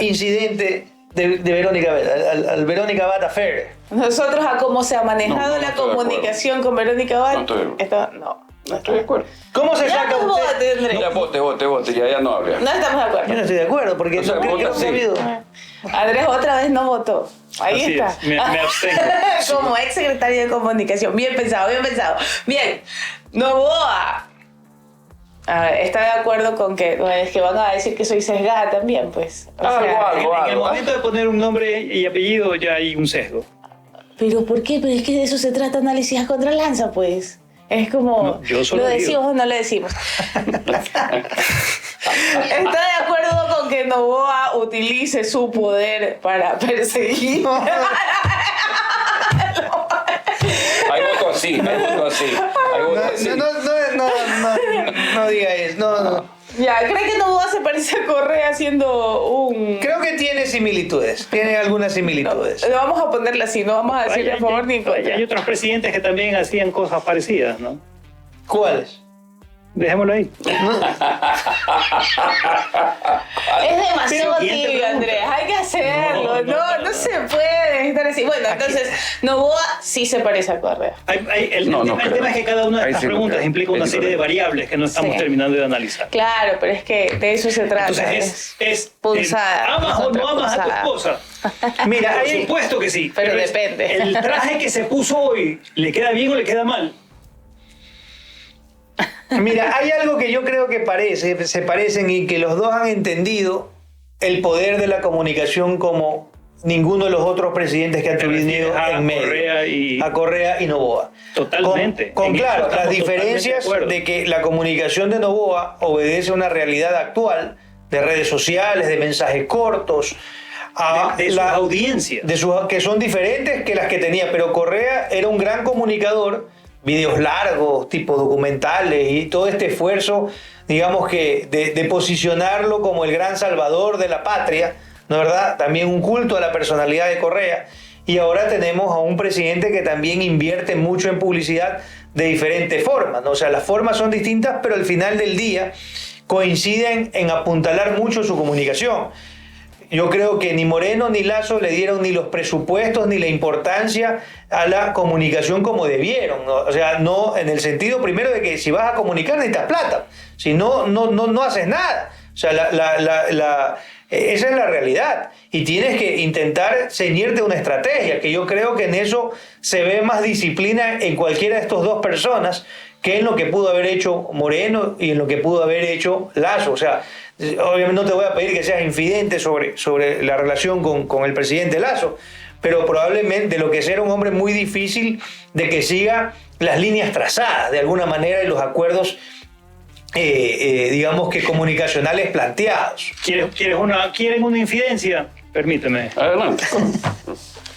incidente de Verónica Abad, al Verónica Abad Affair? Nosotros, a cómo se ha manejado la comunicación con Verónica Abad, no estoy de acuerdo. ¿Cómo se saca usted? Ya vote, ya no hable. No estamos de acuerdo. Yo no estoy de acuerdo, porque no creo que ha habido. Andrés otra vez no votó. Ahí así está. Es. Me abstengo. Como ex secretario de comunicación. Bien pensado. Bien. Noboa está de acuerdo con que es que van a decir que soy sesgada también, pues. En el momento de poner un nombre y apellido ya hay un sesgo. ¿Pero por qué? Pero es que de eso se trata análisis a contralanza, pues. Es como, ¿lo decimos o no lo decimos? ¿Está de acuerdo con que Noboa utilice su poder para perseguir? Hay voto así. No diga eso, no. Ya, ¿cree que Noboa se parece a Correa haciendo un...? Creo que tiene similitudes, tiene algunas similitudes. No, vamos a ponerla así, no vamos a decirle a favor ni en contra. Hay otros presidentes que también hacían cosas parecidas, ¿no? ¿Cuáles? Dejémoslo ahí. Es demasiado tibio, Andrés. Hay que hacerlo. No se puede estar así. Bueno, entonces, Noboa sí se parece a Correa. El tema es que cada una de estas preguntas implica una serie de variables que no estamos terminando de analizar. Claro, pero es que de eso se trata. Entonces es pulsada. ¿Amas o no amas a tu esposa? Mira, por supuesto que sí. Pero depende. ¿El traje que se puso hoy le queda bien o le queda mal? Mira, hay algo que yo creo que se parecen y que los dos han entendido el poder de la comunicación como ninguno de los otros presidentes que han tenido en medio. A Correa y Noboa. Totalmente. Con claro, las diferencias de que la comunicación de Noboa obedece a una realidad actual de redes sociales, de mensajes cortos, de sus audiencias. Que son diferentes que las que tenía, pero Correa era un gran comunicador, videos largos, tipo documentales y todo este esfuerzo, digamos que de posicionarlo como el gran salvador de la patria, ¿no verdad? También un culto a la personalidad de Correa. Y ahora tenemos a un presidente que también invierte mucho en publicidad de diferentes formas, ¿no? O sea, las formas son distintas, pero al final del día coinciden en apuntalar mucho su comunicación. yo creo que ni Moreno ni Lasso le dieron ni los presupuestos ni la importancia a la comunicación como debieron, ¿no? O sea, no en el sentido primero de que si vas a comunicar necesitas plata, si no haces nada. O sea, esa es la realidad y tienes que intentar ceñirte una estrategia, que yo creo que en eso se ve más disciplina en cualquiera de estas dos personas que en lo que pudo haber hecho Moreno y en lo que pudo haber hecho Lasso. O sea, obviamente no te voy a pedir que seas infidente sobre la relación con el presidente Lasso, pero probablemente de lo que será un hombre muy difícil de que siga las líneas trazadas de alguna manera y los acuerdos digamos que comunicacionales planteados. ¿Quieren una infidencia? Permíteme. Adelante.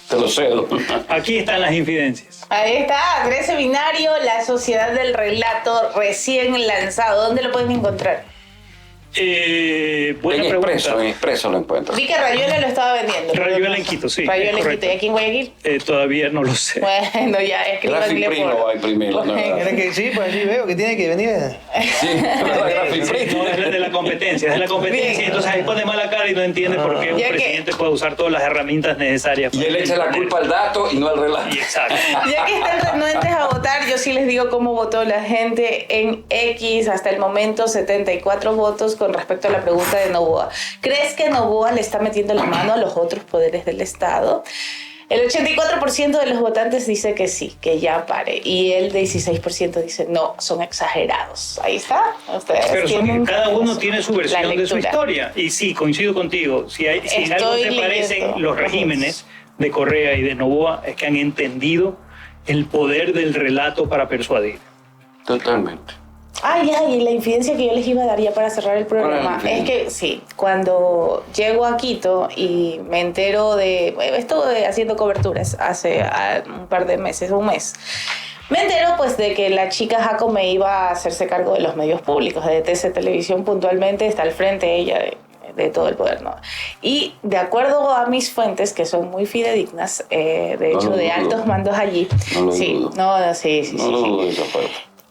Te lo cedo. Aquí están las infidencias. Ahí está, Andrés Seminario, La Sociedad del Relato, recién lanzado. ¿Dónde lo pueden encontrar? Buena pregunta. En Expreso lo encuentras. Vi que Rayuela lo estaba vendiendo. Rayuela en Quito, sí. Rayuela en Quito. ¿Y aquí en Guayaquil? Todavía no lo sé. Bueno, ya escríbanle por... va a imprimirlo. Sí, pues sí veo que tiene que venir. Sí, no, es de la competencia. Bien. Entonces ahí pone mala cara y no entiende por qué un presidente puede usar todas las herramientas necesarias. Y él echa la culpa al dato y no al relato. Exacto. Ya que están renuentes a votar, yo sí les digo cómo votó la gente en X. Hasta el momento 74 votos con respecto a la pregunta de Noboa. ¿Crees que Noboa le está metiendo la mano a los otros poderes del Estado? El 84% de los votantes dice que sí, que ya pare. Y el 16% dice no, son exagerados. Ahí está. Ustedes pero cada uno tiene su versión de su historia. Y sí, coincido contigo. Si algo te parecen los regímenes de Correa y de Noboa, es que han entendido el poder del relato para persuadir. Totalmente. Y la infidencia que yo les iba a dar ya para cerrar el programa es que sí, cuando llego a Quito y me entero estuve haciendo coberturas hace un par de meses, un mes, me entero pues de que la chica Jacome iba a hacerse cargo de los medios públicos, de TC Televisión puntualmente, está al frente ella de todo el poder, ¿no? Y de acuerdo a mis fuentes, que son muy fidedignas, de hecho de altos mandos allí, sí.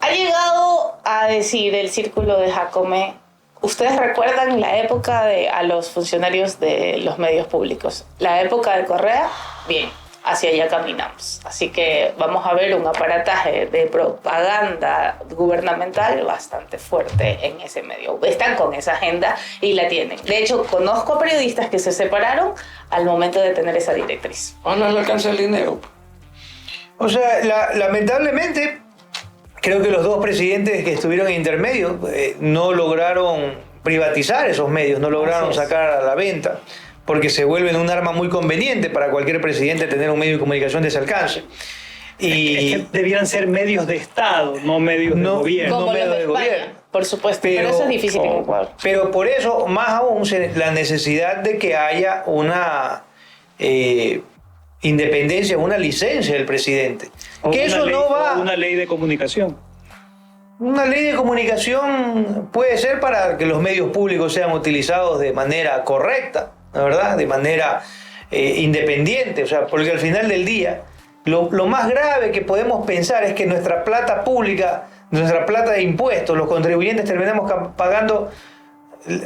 Ha llegado a decir el círculo de Jacome, ¿ustedes recuerdan la época a los funcionarios de los medios públicos? La época de Correa, bien, hacia allá caminamos. Así que vamos a ver un aparataje de propaganda gubernamental bastante fuerte en ese medio. Están con esa agenda y la tienen. De hecho, conozco a periodistas que se separaron al momento de tener esa directriz. No le alcanza el dinero. O sea, lamentablemente... Creo que los dos presidentes que estuvieron en intermedio no lograron privatizar esos medios, no lograron sacar a la venta, porque se vuelven un arma muy conveniente para cualquier presidente tener un medio de comunicación de ese alcance. Y es que debieran ser medios de Estado, no medios de gobierno. Como medios de gobierno. Por supuesto, pero eso es difícil en Ecuador. Pero por eso, más aún, la necesidad de que haya una independencia, una licencia del presidente. Que eso no va... Una ley de comunicación. Una ley de comunicación puede ser para que los medios públicos sean utilizados de manera correcta, ¿la verdad? De manera independiente. O sea, porque al final del día, lo más grave que podemos pensar es que nuestra plata pública, nuestra plata de impuestos, los contribuyentes terminamos pagando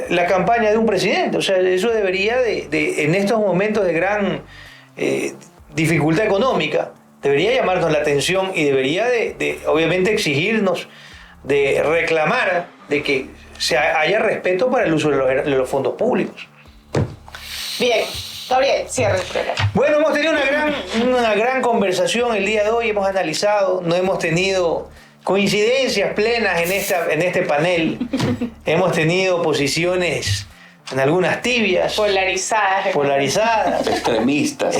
la campaña de un presidente. O sea, eso debería en estos momentos de gran dificultad económica, debería llamarnos la atención y debería obviamente exigirnos de reclamar de que haya respeto para el uso de los fondos públicos. Bien, Gabriel, cierre el programa. Bueno, hemos tenido una gran conversación el día de hoy, hemos analizado, no hemos tenido coincidencias plenas en este panel, hemos tenido posiciones en algunas tibias, polarizadas, extremistas.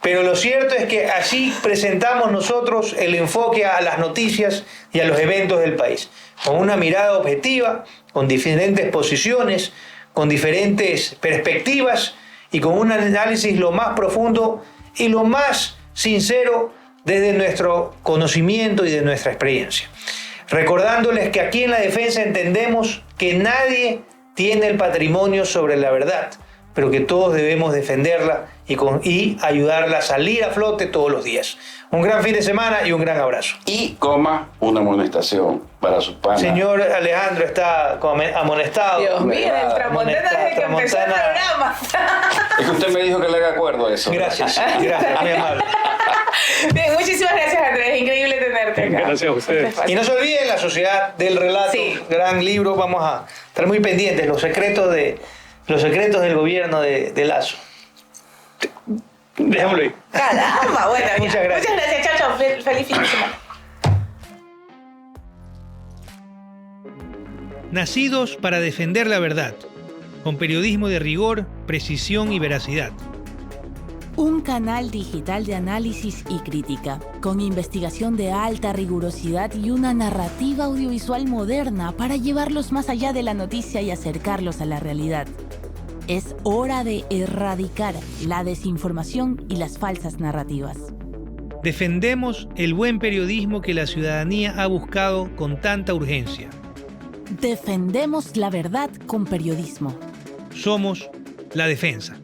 Pero lo cierto es que así presentamos nosotros el enfoque a las noticias y a los eventos del país, con una mirada objetiva, con diferentes posiciones, con diferentes perspectivas y con un análisis lo más profundo y lo más sincero desde nuestro conocimiento y de nuestra experiencia. Recordándoles que aquí en La Defensa entendemos que nadie tiene el patrimonio sobre la verdad. pero que todos debemos defenderla y ayudarla a salir a flote todos los días. Un gran fin de semana y un gran abrazo. Y, una amonestación para sus panas. Señor Alejandro está amonestado. Dios mío, el Tramontana desde que empezó el programa. Es que usted me dijo que le haga acuerdo a eso. Gracias, muy amable. Bien, muchísimas gracias, Andrés. Increíble tenerte acá. Gracias a ustedes. Y no se olviden La Sociedad del Relato, gran libro. Vamos a estar muy pendientes, los secretos del gobierno de Lazo. Dejémoslo ahí. Caramba, bueno. Muchas gracias. Muchas gracias, Chacho. Feliz fin de semana. Nacidos para defender la verdad, con periodismo de rigor, precisión y veracidad. Un canal digital de análisis y crítica, con investigación de alta rigurosidad y una narrativa audiovisual moderna para llevarlos más allá de la noticia y acercarlos a la realidad. Es hora de erradicar la desinformación y las falsas narrativas. Defendemos el buen periodismo que la ciudadanía ha buscado con tanta urgencia. Defendemos la verdad con periodismo. Somos La Defensa.